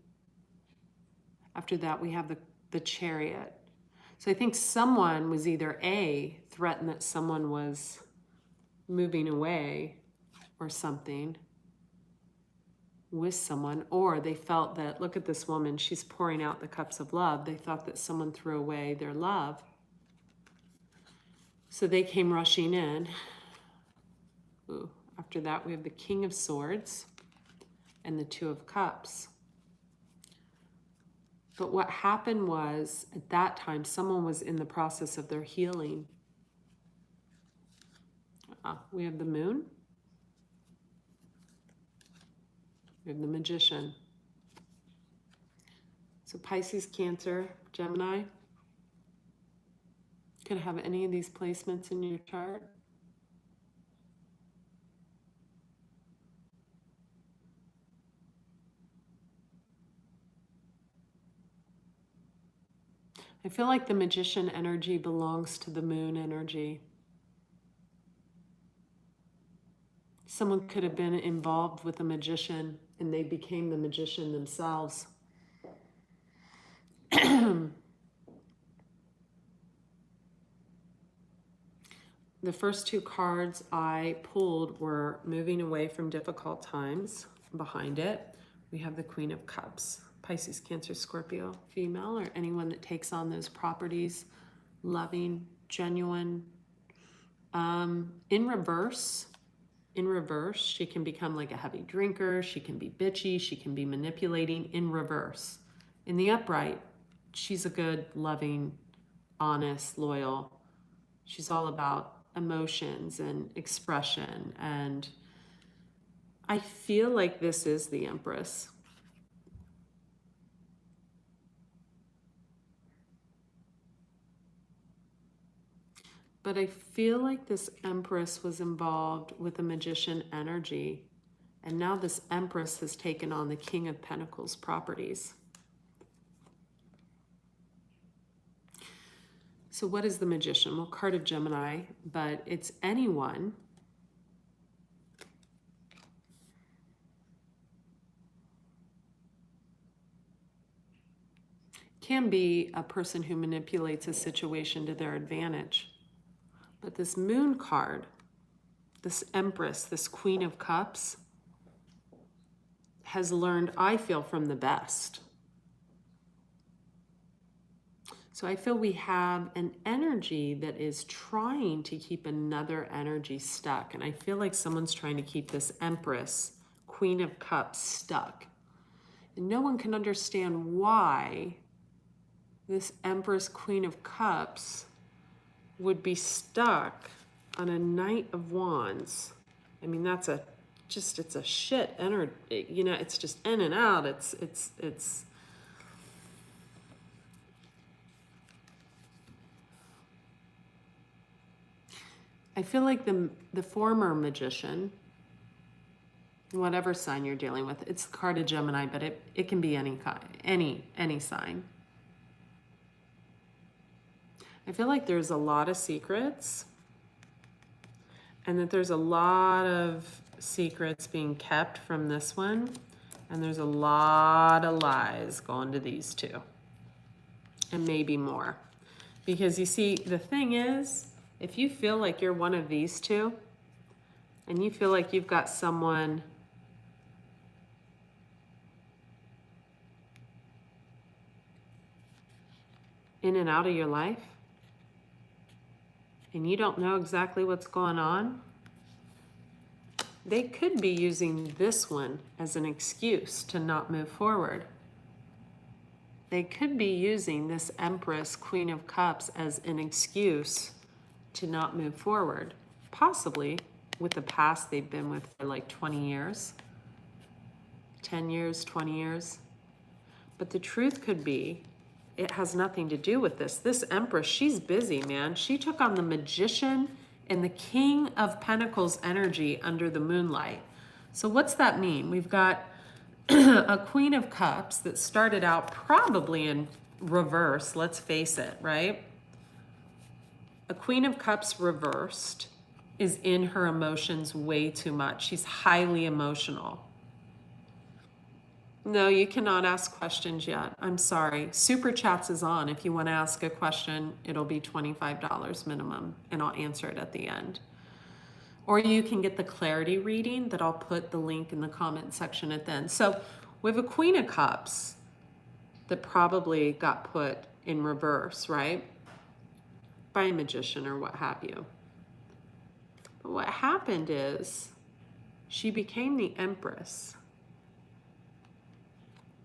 [SPEAKER 1] After that, we have the Chariot. So I think someone was either A, threatened that someone was moving away or something with someone, or they felt that, look at this woman, she's pouring out the cups of love. They thought that someone threw away their love. So they came rushing in. Ooh. After that, we have the King of Swords and the Two of Cups. But what happened was, at that time, someone was in the process of their healing. We have the Moon. We have the Magician. So Pisces, Cancer, Gemini. Could have any of these placements in your chart. I feel like the Magician energy belongs to the Moon energy. Someone could have been involved with a magician and they became the magician themselves. The first two cards I pulled were moving away from difficult times. Behind it, we have the Queen of Cups. Pisces, Cancer, Scorpio, female, or anyone that takes on those properties, loving, genuine. In reverse, she can become like a heavy drinker. She can be bitchy. She can be manipulating in reverse. In the upright, she's a good, loving, honest, loyal. She's all about emotions and expression. And I feel like this is the Empress. But I feel like this Empress was involved with a magician energy. And now this Empress has taken on the King of Pentacles properties. So what is the Magician? Well, card of Gemini, but it's anyone can be a person who manipulates a situation to their advantage. But this Moon card, this Empress, this Queen of Cups, has learned, I feel, from the best. So I feel we have an energy that is trying to keep another energy stuck. And I feel like someone's trying to keep this Empress, Queen of Cups, stuck. And no one can understand why this Empress, Queen of Cups would be stuck on a Knight of Wands. I mean, that's it's a shit energy, you know, it's just in and out. It's I feel like the former magician, whatever sign you're dealing with, it's the card of Gemini, but it can be any sign. I feel like there's a lot of secrets, and that there's a lot of secrets being kept from this one, and there's a lot of lies going to these two, and maybe more. Because you see, the thing is, if you feel like you're one of these two, and you feel like you've got someone in and out of your life, and you don't know exactly what's going on, they could be using this one as an excuse to not move forward. They could be using this Empress, Queen of Cups as an excuse to not move forward. Possibly with the past they've been with for like 20 years, 10 years, 20 years. But the truth could be, it has nothing to do with this. This Empress, she's busy, man. She took on the Magician and the King of Pentacles energy under the moonlight. So what's that mean? We've got a Queen of Cups that started out probably in reverse, let's face it, right? A Queen of Cups reversed is in her emotions way too much. She's highly emotional. No, you cannot ask questions yet. I'm sorry. Super Chats is on. If you want to ask a question, it'll be $25 minimum, and I'll answer it at the end. Or you can get the clarity reading that I'll put the link in the comment section at the end. So we have a Queen of Cups that probably got put in reverse, right? By a magician or what have you. But what happened is she became the Empress.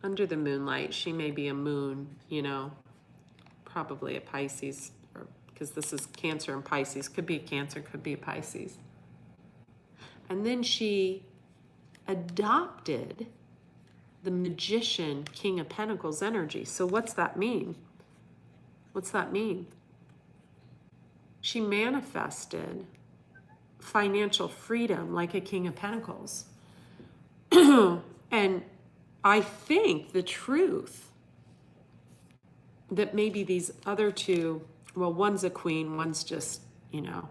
[SPEAKER 1] Under the moonlight, she may be a moon, you know, probably a Pisces, because this is Cancer and Pisces. Could be a Cancer, could be a Pisces. And then she adopted the Magician, King of Pentacles energy. So what's that mean? What's that mean? She manifested financial freedom like a King of Pentacles. And I think the truth that maybe these other two, well, one's a queen, one's just, you know,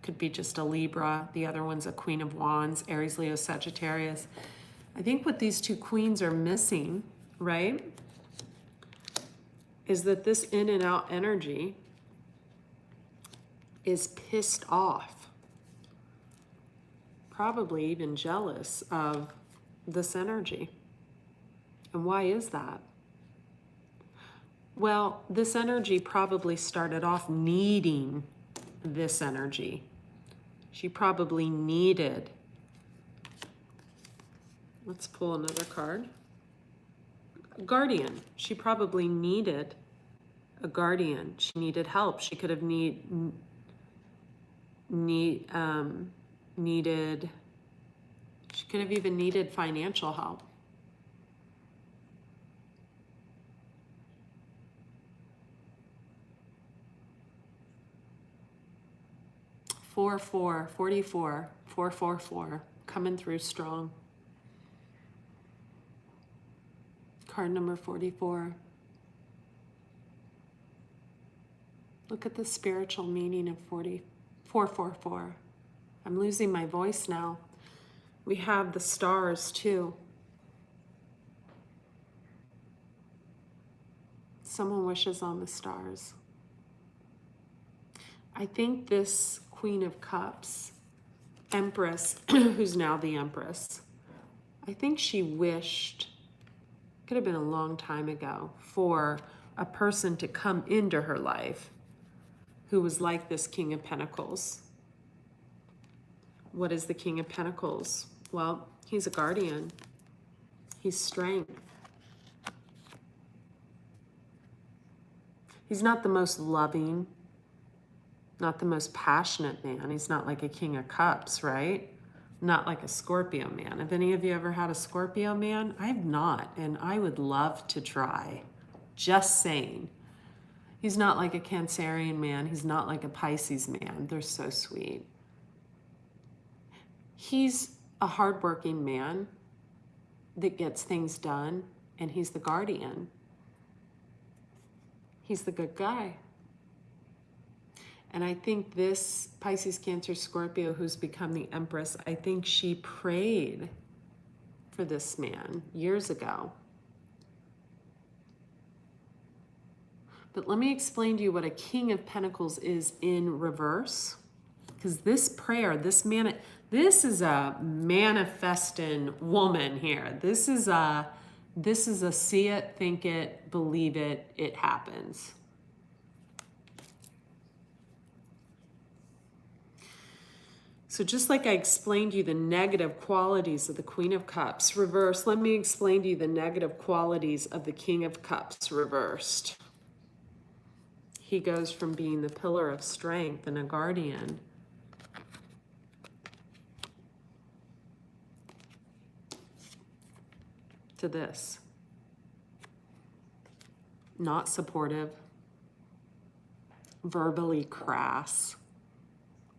[SPEAKER 1] could be just a Libra. The other one's a Queen of Wands, Aries, Leo, Sagittarius. I think what these two queens are missing, right, is that this in and out energy is pissed off, probably even jealous of this energy. And why is that? Well, this energy probably started off needing this energy. She probably needed. Let's pull another card. Guardian. She probably needed a guardian. She needed help. She could have needed. She could have even needed financial help. Four, 44, 444, coming through strong. Card number 44. Look at the spiritual meaning of 444. I'm losing my voice now. We have the stars too. Someone wishes on the stars. I think this Queen of Cups, Empress, who's now the Empress, I think she wished, could have been a long time ago, for a person to come into her life who was like this King of Pentacles. What is the King of Pentacles? Well, he's a guardian. He's strength. He's not the most loving, not the most passionate man. He's not like a King of Cups, right? Not like a Scorpio man. Have any of you ever had a Scorpio man? I have not, and I would love to try. Just saying. He's not like a Cancerian man. He's not like a Pisces man. They're so sweet. He's a hardworking man that gets things done, and he's the guardian. He's the good guy. And I think this Pisces, Cancer, Scorpio, who's become the Empress, I think she prayed for this man years ago. But let me explain to you what a King of Pentacles is in reverse. Because this prayer, this is a manifesting woman here. This is a see it, think it, believe it, it happens. So just like I explained to you the negative qualities of the Queen of Cups reversed, let me explain to you the negative qualities of the King of Cups reversed. He goes from being the pillar of strength and a guardian to this. Not supportive, verbally crass,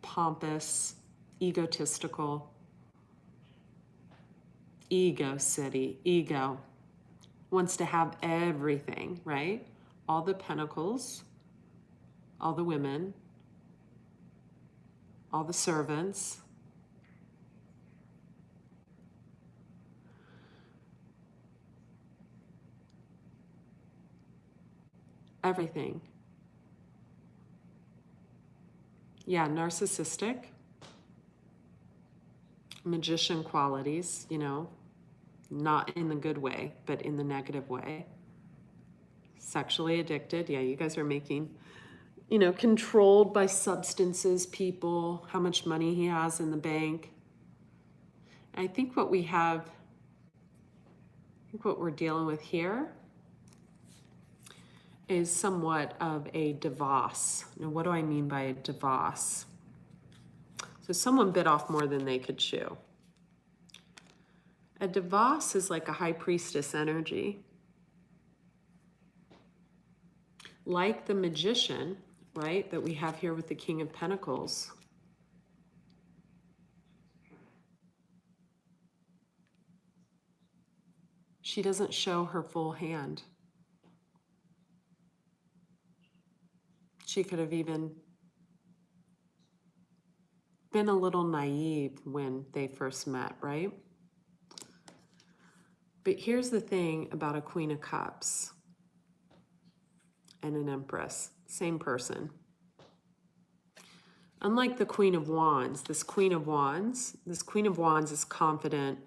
[SPEAKER 1] pompous, egotistical, ego city, ego, wants to have everything, right? All the pentacles, all the women, all the servants. Everything. Yeah, narcissistic, magician qualities, you know, not in the good way, but in the negative way. Sexually addicted. Yeah, you guys are making, you know, controlled by substances, people, how much money he has in the bank. I think what we have, I think what we're dealing with here is somewhat of a divorce. Now, what do I mean by a divorce? So someone bit off more than they could chew. A divorce is like a high priestess energy. Like the magician, right, that we have here with the King of Pentacles. She doesn't show her full hand. She could have even been a little naive when they first met, right? But here's the thing about a Queen of Cups and an Empress, same person. Unlike the Queen of Wands, this Queen of Wands is confident,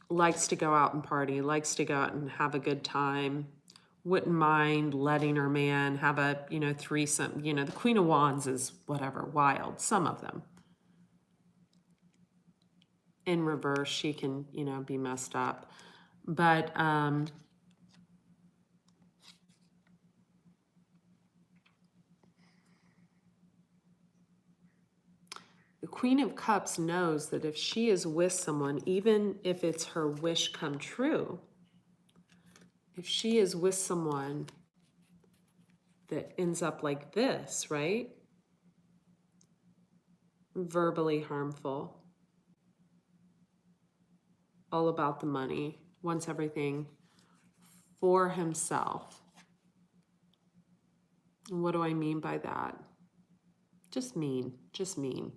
[SPEAKER 1] likes to go out and party, likes to go out and have a good time, wouldn't mind letting her man have a, you know, threesome. You know, the Queen of Wands is whatever, wild, some of them. In reverse, she can, you know, be messed up. But the Queen of Cups knows that if she is with someone, even if it's her wish come true, if she is with someone that ends up like this, right? Verbally harmful, all about the money, wants everything for himself. And what do I mean by that? Just mean, just mean.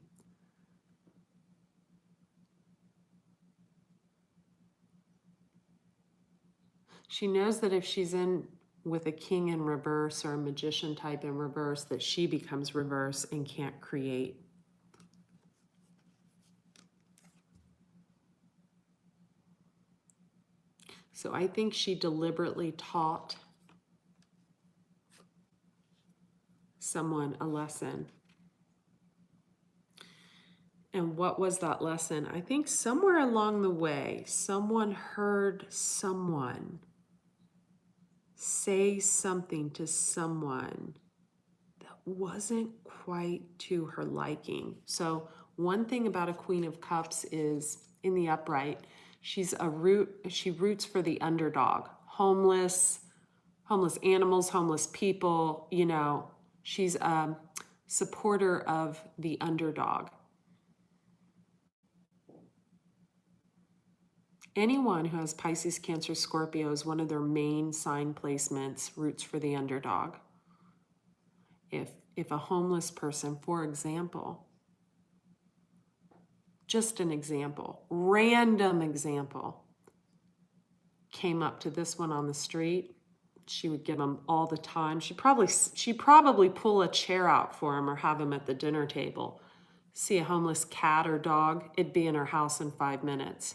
[SPEAKER 1] She knows that if she's in with a king in reverse or a magician type in reverse, that she becomes reverse and can't create. So I think she deliberately taught someone a lesson. And what was that lesson? I think somewhere along the way, someone heard someone say something to someone that wasn't quite to her liking. So one thing about a Queen of Cups is in the upright, she roots for the underdog, homeless animals, homeless people, you know, she's a supporter of the underdog. Anyone who has Pisces, Cancer, Scorpio is one of their main sign placements, roots for the underdog. If a homeless person, for example, just an example, random example, came up to this one on the street, she would give him all the time. She'd probably pull a chair out for him or have him at the dinner table. See a homeless cat or dog, it'd be in her house in 5 minutes.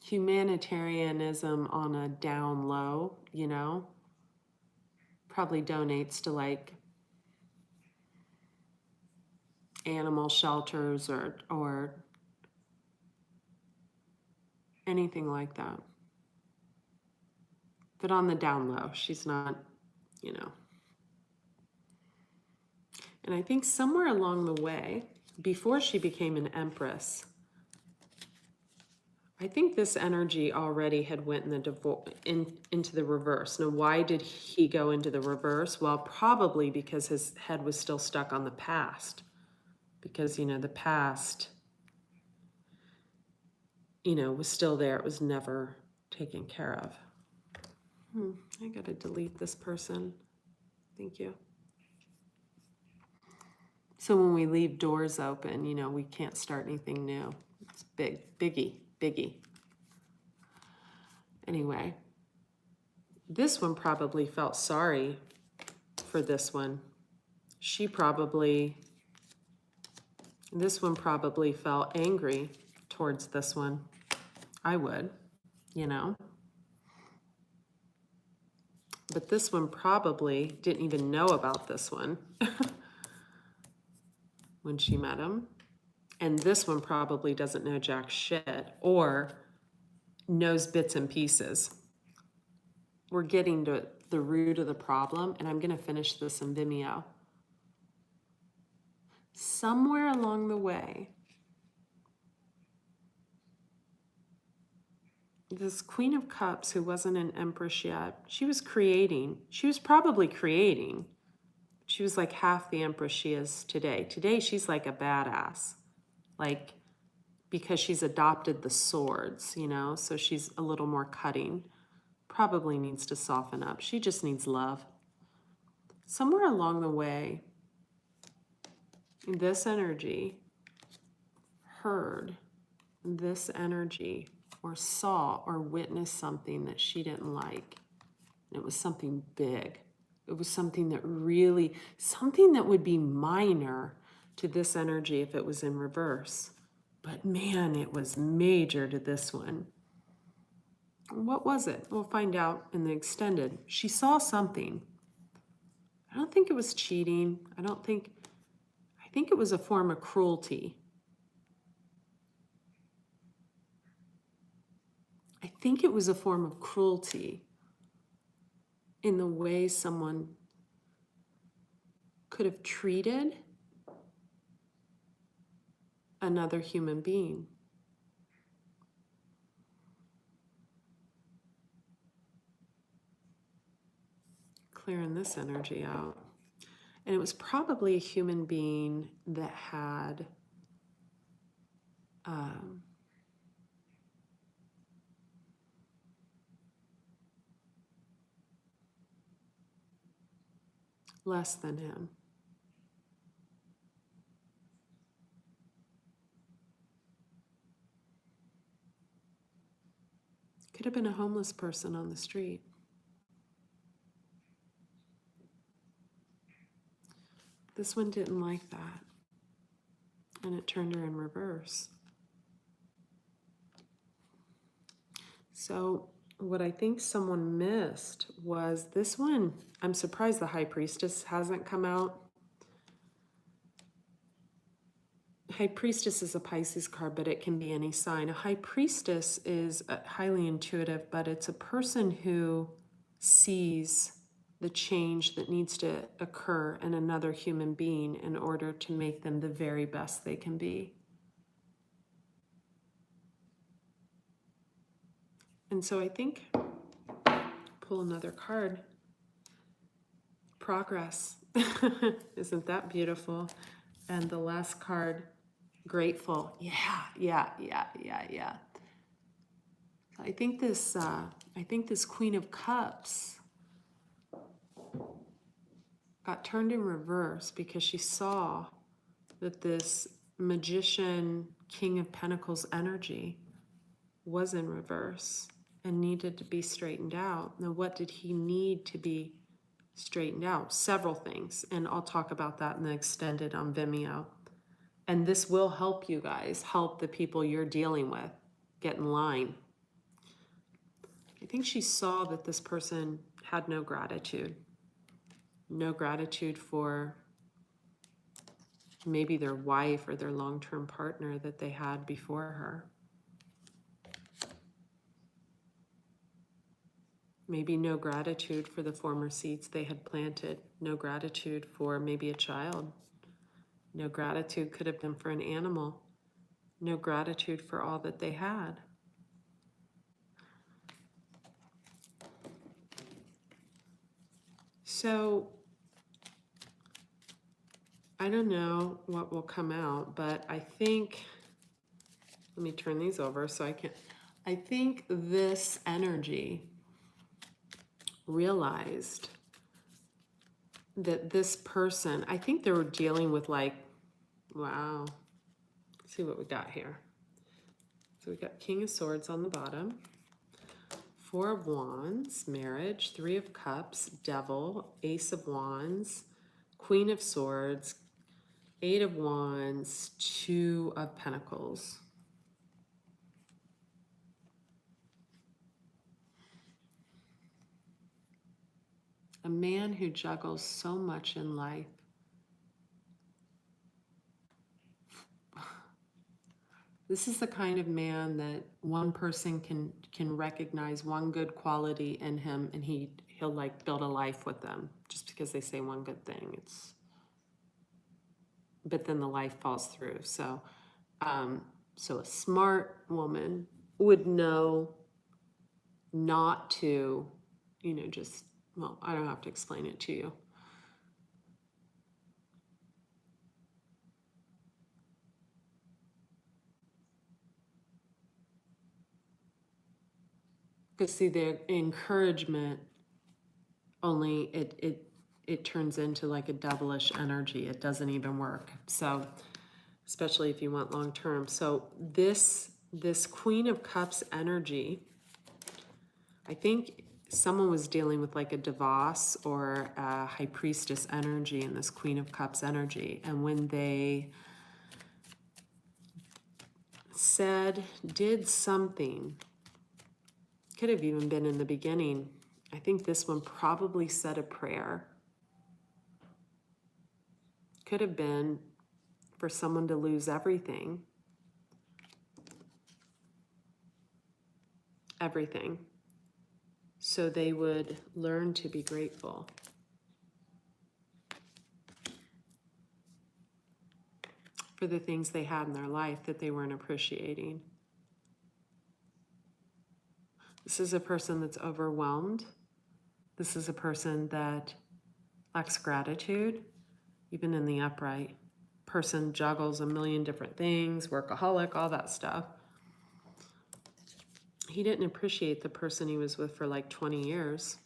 [SPEAKER 1] Humanitarianism on a down low, you know, probably donates to like animal shelters or anything like that. But on the down low, she's not, you know. And I think somewhere along the way, before she became an empress, I think this energy already had went into the reverse. Now, why did he go into the reverse? Well, probably because his head was still stuck on the past. Because, you know, the past, you know, was still there. It was never taken care of. I got to delete this person. Thank you. So when we leave doors open, you know, we can't start anything new. It's biggie. Anyway, this one probably felt sorry for this one. This one probably felt angry towards this one. I would, you know. But this one probably didn't even know about this one when she met him. And this one probably doesn't know jack shit or knows bits and pieces. We're getting to the root of the problem, and I'm going to finish this in Vimeo. Somewhere along the way, this Queen of Cups, who wasn't an empress yet, she was probably creating. She was like half the empress she is today. Today, she's like a badass. Like, because she's adopted the swords, you know, so she's a little more cutting. Probably needs to soften up. She just needs love. Somewhere along the way, this energy heard this energy or saw or witnessed something that she didn't like. And it was something big. It was something that would be minor to this energy if it was in reverse. But man, it was major to this one. What was it? We'll find out in the extended. She saw something. I don't think it was cheating. I think it was a form of cruelty. I think it was a form of cruelty in the way someone could have treated another human being. Clearing this energy out. And it was probably a human being that had less than him. Could have been a homeless person on the street. This one didn't like that, and it turned her in reverse. So what I think someone missed was this one. I'm surprised the High Priestess hasn't come out. High Priestess is a Pisces card, but it can be any sign. A High Priestess is highly intuitive, but it's a person who sees the change that needs to occur in another human being in order to make them the very best they can be. And so I think, pull another card, progress. Isn't that beautiful? And the last card, grateful. Yeah, yeah, yeah, yeah, yeah. I think this Queen of Cups got turned in reverse because she saw that this Magician, King of Pentacles energy was in reverse and needed to be straightened out. Now, what did he need to be straightened out? Several things, and I'll talk about that in the extended on Vimeo. And this will help you guys, help the people you're dealing with get in line. I think she saw that this person had no gratitude for maybe their wife or their long-term partner that they had before her. Maybe no gratitude for the former seeds they had planted. No gratitude for maybe a child. No gratitude could have been for an animal. No gratitude for all that they had. So, I don't know what will come out, but I think, let me turn these over so I think this energy realized that this person, I think they were dealing with like, wow, let's see what we got here. So we got King of Swords on the bottom, Four of Wands, marriage, Three of Cups, Devil, Ace of Wands, Queen of Swords, Eight of Wands, Two of Pentacles. A man who juggles so much in life. This is the kind of man that one person can recognize one good quality in him, and he'll like build a life with them just because they say one good thing. But then the life falls through. So a smart woman would know not to, just, well, I don't have to explain it to you. Because see, the encouragement only, it turns into like a devilish energy. It doesn't even work. So, especially if you want long term. So this Queen of Cups energy, I think someone was dealing with like a Devas or a High Priestess energy in this Queen of Cups energy. And when they did something, could have even been in the beginning, I think this one probably said a prayer. Could have been for someone to lose everything. Everything. So they would learn to be grateful. For the things they had in their life that they weren't appreciating. This is a person that's overwhelmed. This is a person that lacks gratitude, even in the upright. Person juggles a million different things, workaholic, all that stuff. He didn't appreciate the person he was with for like 20 years.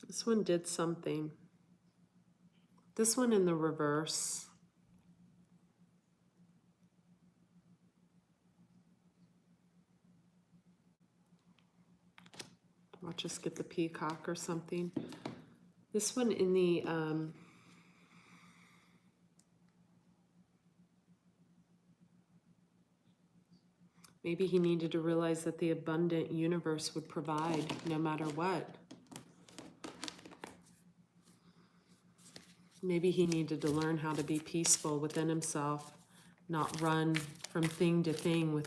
[SPEAKER 1] This one did something. This one in the reverse. I'll just get the peacock or something. This one in the maybe he needed to realize that the abundant universe would provide no matter what. Maybe he needed to learn how to be peaceful within himself, not run from thing to thing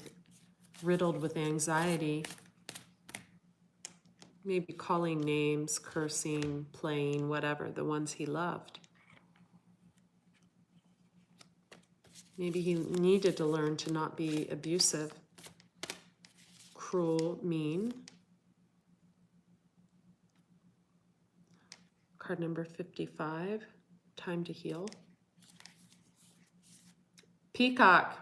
[SPEAKER 1] riddled with anxiety. Maybe calling names, cursing, playing, whatever, the ones he loved. Maybe he needed to learn to not be abusive, cruel, mean. Card number 55, time to heal. Peacock.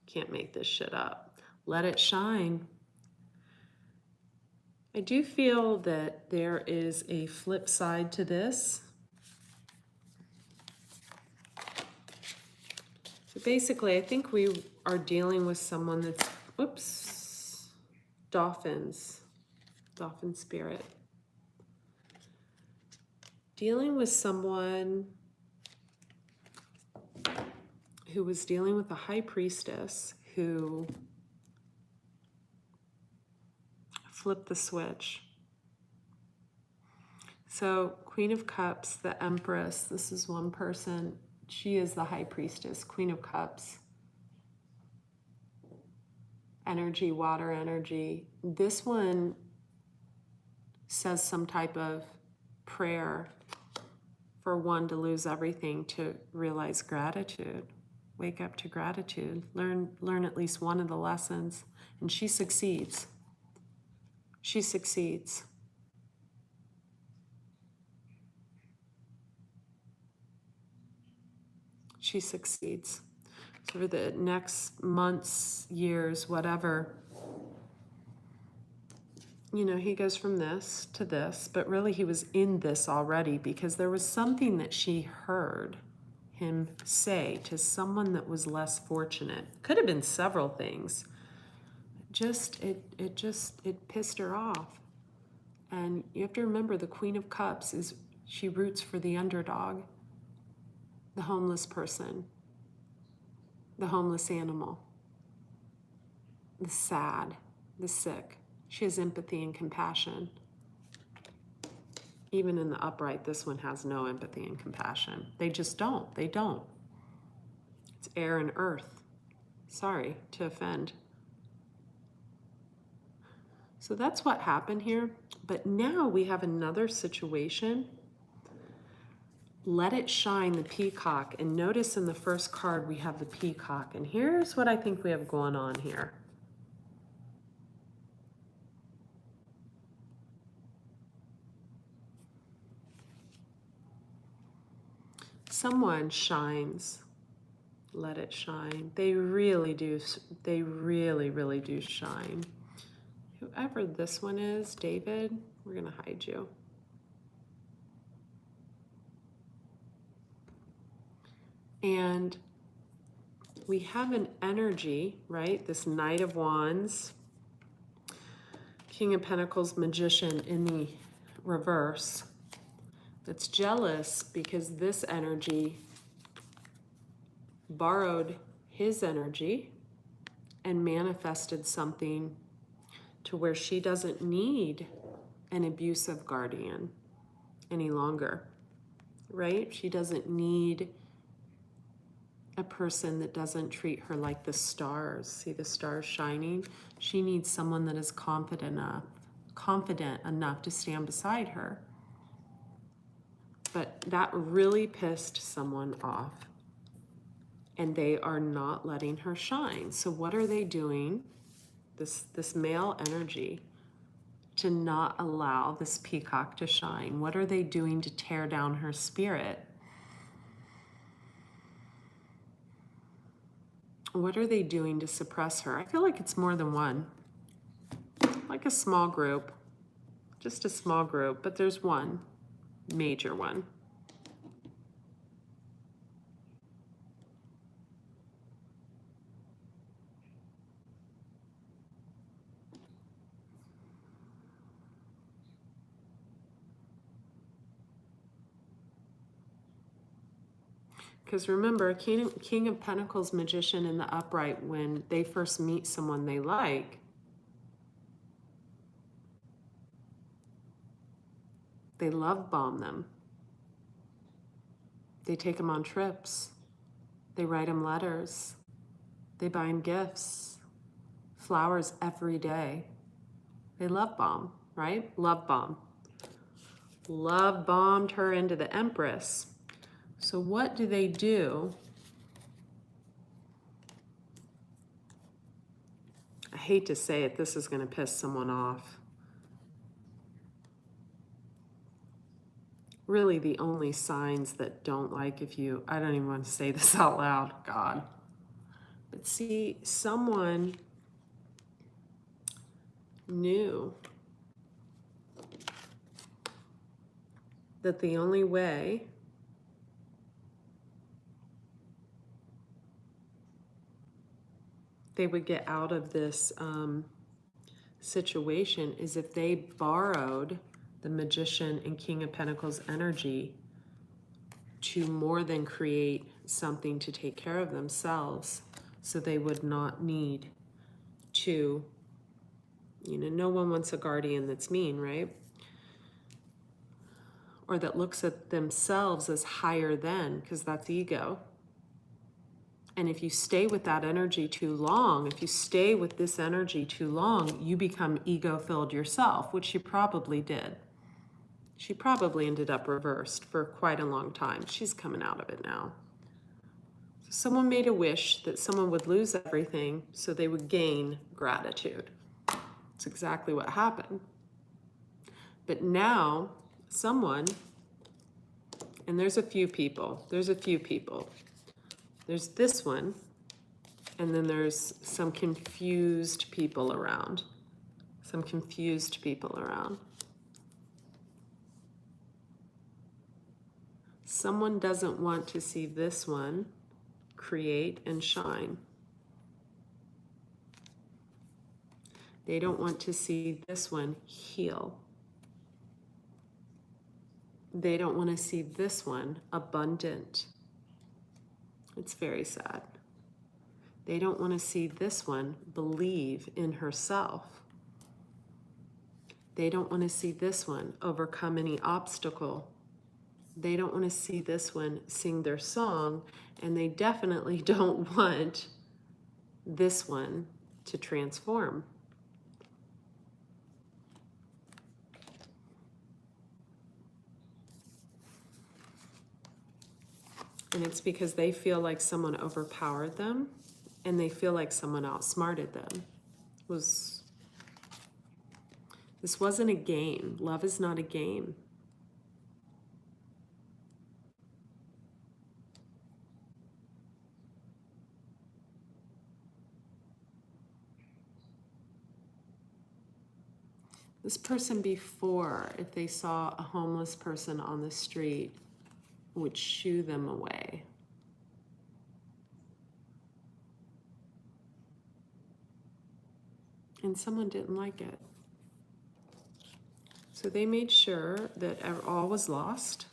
[SPEAKER 1] Can't make this shit up. Let it shine. I do feel that there is a flip side to this. So basically, I think we are dealing with someone that's, whoops, dolphins, dolphin spirit. Dealing with someone who was dealing with a high priestess who flipped the switch. So Queen of Cups, the Empress, this is one person. She is the high priestess, Queen of Cups. Energy, water energy. This one says some type of prayer for one to lose everything, to realize gratitude. Wake up to gratitude. Learn at least one of the lessons. And she succeeds. She succeeds. She succeeds. So for the next months, years, whatever, you know, he goes from this to this, but really he was in this already because there was something that she heard him say to someone that was less fortunate. Could have been several things. It pissed her off. And you have to remember, the Queen of Cups is, she roots for the underdog, the homeless person, the homeless animal, the sad, the sick. She has empathy and compassion. Even in the upright, this one has no empathy and compassion. They just don't. They don't. It's air and earth. Sorry to offend. So that's what happened here. But now we have another situation. Let it shine, the peacock. And notice in the first card we have the peacock. And here's what I think we have going on here. Someone shines. Let it shine. They really do. They really, really do shine. Whoever this one is, David, we're going to hide you. And we have an energy, right? This Knight of Wands, King of Pentacles, Magician in the reverse, that's jealous because this energy borrowed his energy and manifested something to where she doesn't need an abusive guardian any longer, right? She doesn't need a person that doesn't treat her like the stars. See the stars shining? She needs someone that is confident enough to stand beside her. But that really pissed someone off. And they are not letting her shine. So what are they doing? This male energy, to not allow this peacock to shine. What are they doing to tear down her spirit? What are they doing to suppress her? I feel like it's more than one. Like a small group. Just a small group, but there's one major one. Because remember, King of Pentacles, Magician in the upright, when they first meet someone they like, they love bomb them. They take them on trips. They write them letters. They buy them gifts, flowers every day. They love bomb, right? Love bomb. Love bombed her into the Empress. So what do they do? I hate to say it, this is going to piss someone off. Really the only signs that don't like I don't even want to say this out loud, God. But see, someone knew that the only way they would get out of this situation is if they borrowed the Magician and King of Pentacles energy to more than create something to take care of themselves, so they would not need to, no one wants a guardian that's mean, right? Or that looks at themselves as higher than, because that's ego. And if you stay with that energy too long, if you stay with this energy too long, you become ego-filled yourself, which she probably did. She probably ended up reversed for quite a long time. She's coming out of it now. So someone made a wish that someone would lose everything so they would gain gratitude. That's exactly what happened. But now someone, and there's a few people. There's this one, and then there's some confused people around. Someone doesn't want to see this one create and shine. They don't want to see this one heal. They don't want to see this one abundant. It's very sad. They don't want to see this one believe in herself. They don't want to see this one overcome any obstacle. They don't want to see this one sing their song, and they definitely don't want this one to transform. And it's because they feel like someone overpowered them, and they feel like someone outsmarted them. This wasn't a game. Love is not a game. This person before, if they saw a homeless person on the street, would shoo them away. And someone didn't like it. So they made sure that all was lost.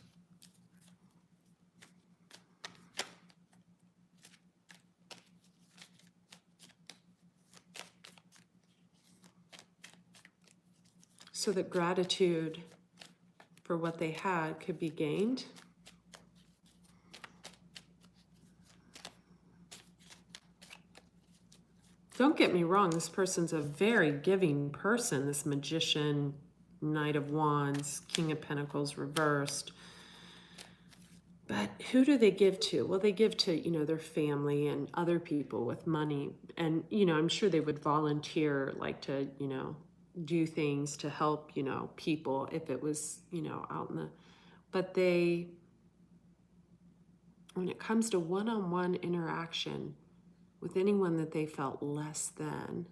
[SPEAKER 1] So that gratitude for what they had could be gained. Don't get me wrong, this person's a very giving person, this Magician, Knight of Wands, King of Pentacles reversed. But who do they give to? Well, they give to, their family and other people with money. And, I'm sure they would volunteer, like to, do things to help, people if it was, out in the... But when it comes to one-on-one interaction with anyone that they felt less than,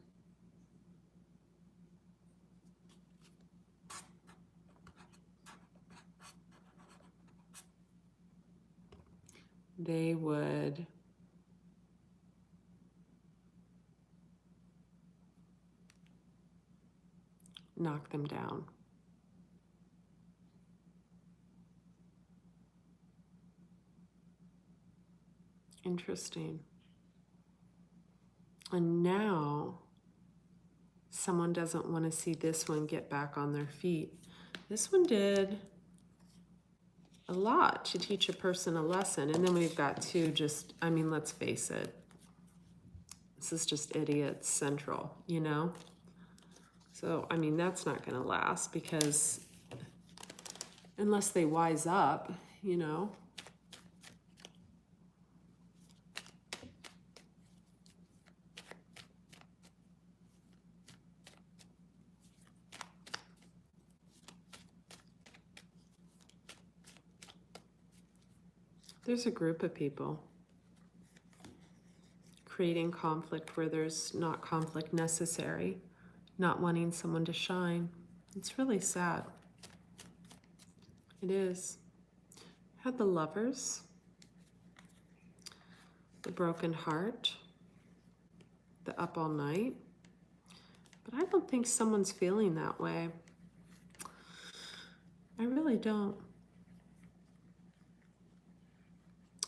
[SPEAKER 1] they would knock them down. Interesting. And now someone doesn't want to see this one get back on their feet. This one did a lot to teach a person a lesson. And then we've got two let's face it. This is just idiots central, So, that's not going to last, because unless they wise up, There's a group of people creating conflict where there's not conflict necessary, not wanting someone to shine. It's really sad. It is. Had the Lovers, the broken heart, the up all night. But I don't think someone's feeling that way. I really don't.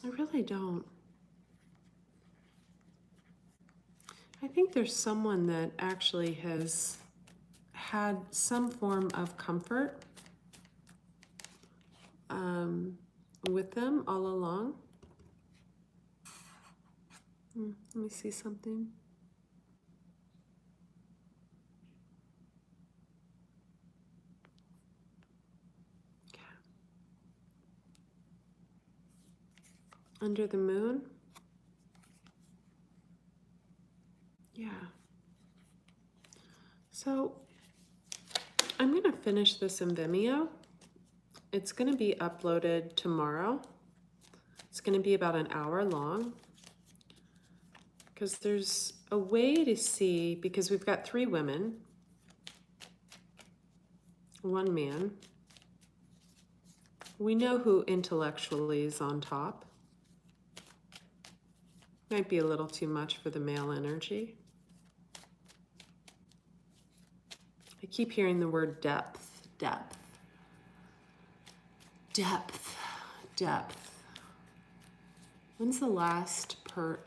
[SPEAKER 1] I really don't. I think there's someone that actually has had some form of comfort with them all along. Let me see something. Okay. Under the moon. Yeah. So I'm going to finish this in Vimeo. It's going to be uploaded tomorrow. It's going to be about an hour long because there's a way to see, because we've got 3 women, 1 man. We know who intellectually is on top. Might be a little too much for the male energy. I keep hearing the word depth, depth, depth, depth. When's the last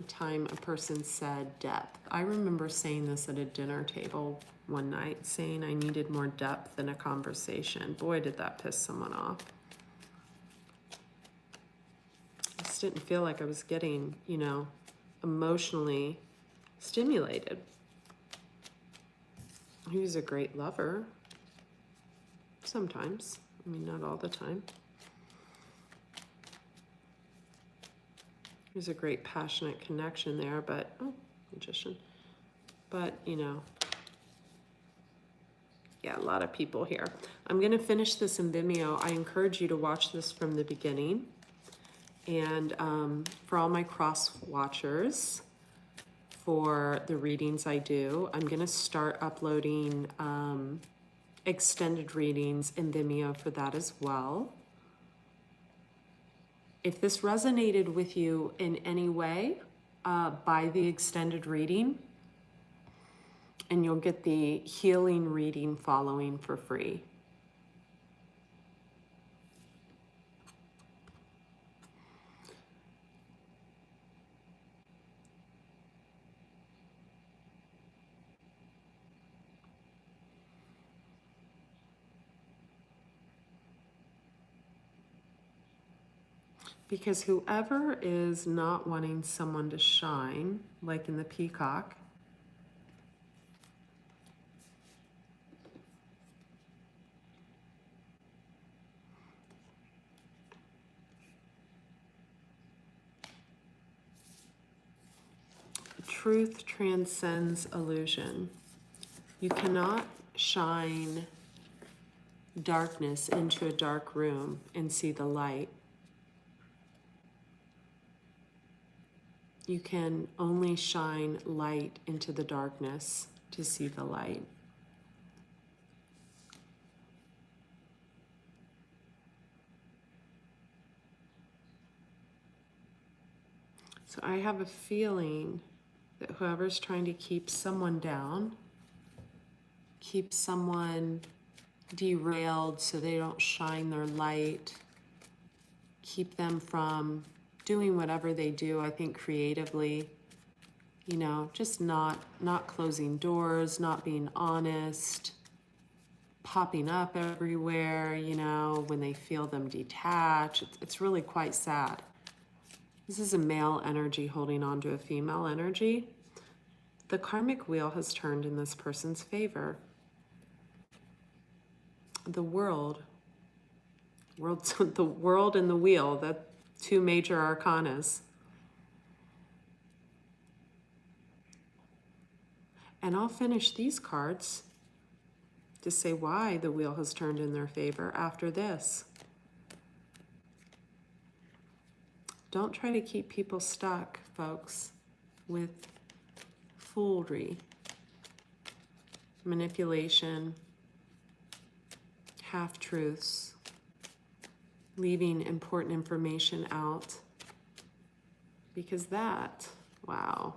[SPEAKER 1] time a person said depth? I remember saying this at a dinner table one night, saying I needed more depth in a conversation. Boy, did that piss someone off. I just didn't feel like I was getting, emotionally stimulated. He was a great lover. Sometimes. I mean, not all the time. There's a great passionate connection there, but, magician. But, yeah, a lot of people here. I'm going to finish this in Vimeo. I encourage you to watch this from the beginning. And for all my cross watchers, for the readings I do, I'm going to start uploading extended readings in Vimeo for that as well. If this resonated with you in any way, buy the extended reading, and you'll get the healing reading following for free. Because whoever is not wanting someone to shine, like in the peacock, truth transcends illusion. You cannot shine darkness into a dark room and see the light. You can only shine light into the darkness to see the light. So I have a feeling that whoever's trying to keep someone down, keep someone derailed so they don't shine their light, keep them from doing whatever they do, I think creatively, just not closing doors, not being honest, popping up everywhere, when they feel them detach. It's really quite sad. This is a male energy holding on to a female energy. The karmic wheel has turned in this person's favor. The world, the world and the wheel, that 2 major arcanas. And I'll finish these cards to say why the wheel has turned in their favor after this. Don't try to keep people stuck, folks, with foolery, manipulation, half-truths, leaving important information out, because that, wow,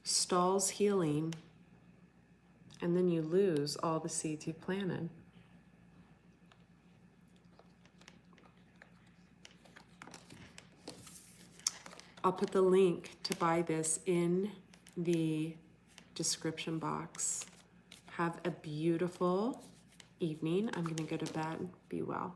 [SPEAKER 1] stalls healing, and then you lose all the seeds you planted. I'll put the link to buy this in the description box. Have a beautiful evening. I'm going to go to bed. Be well.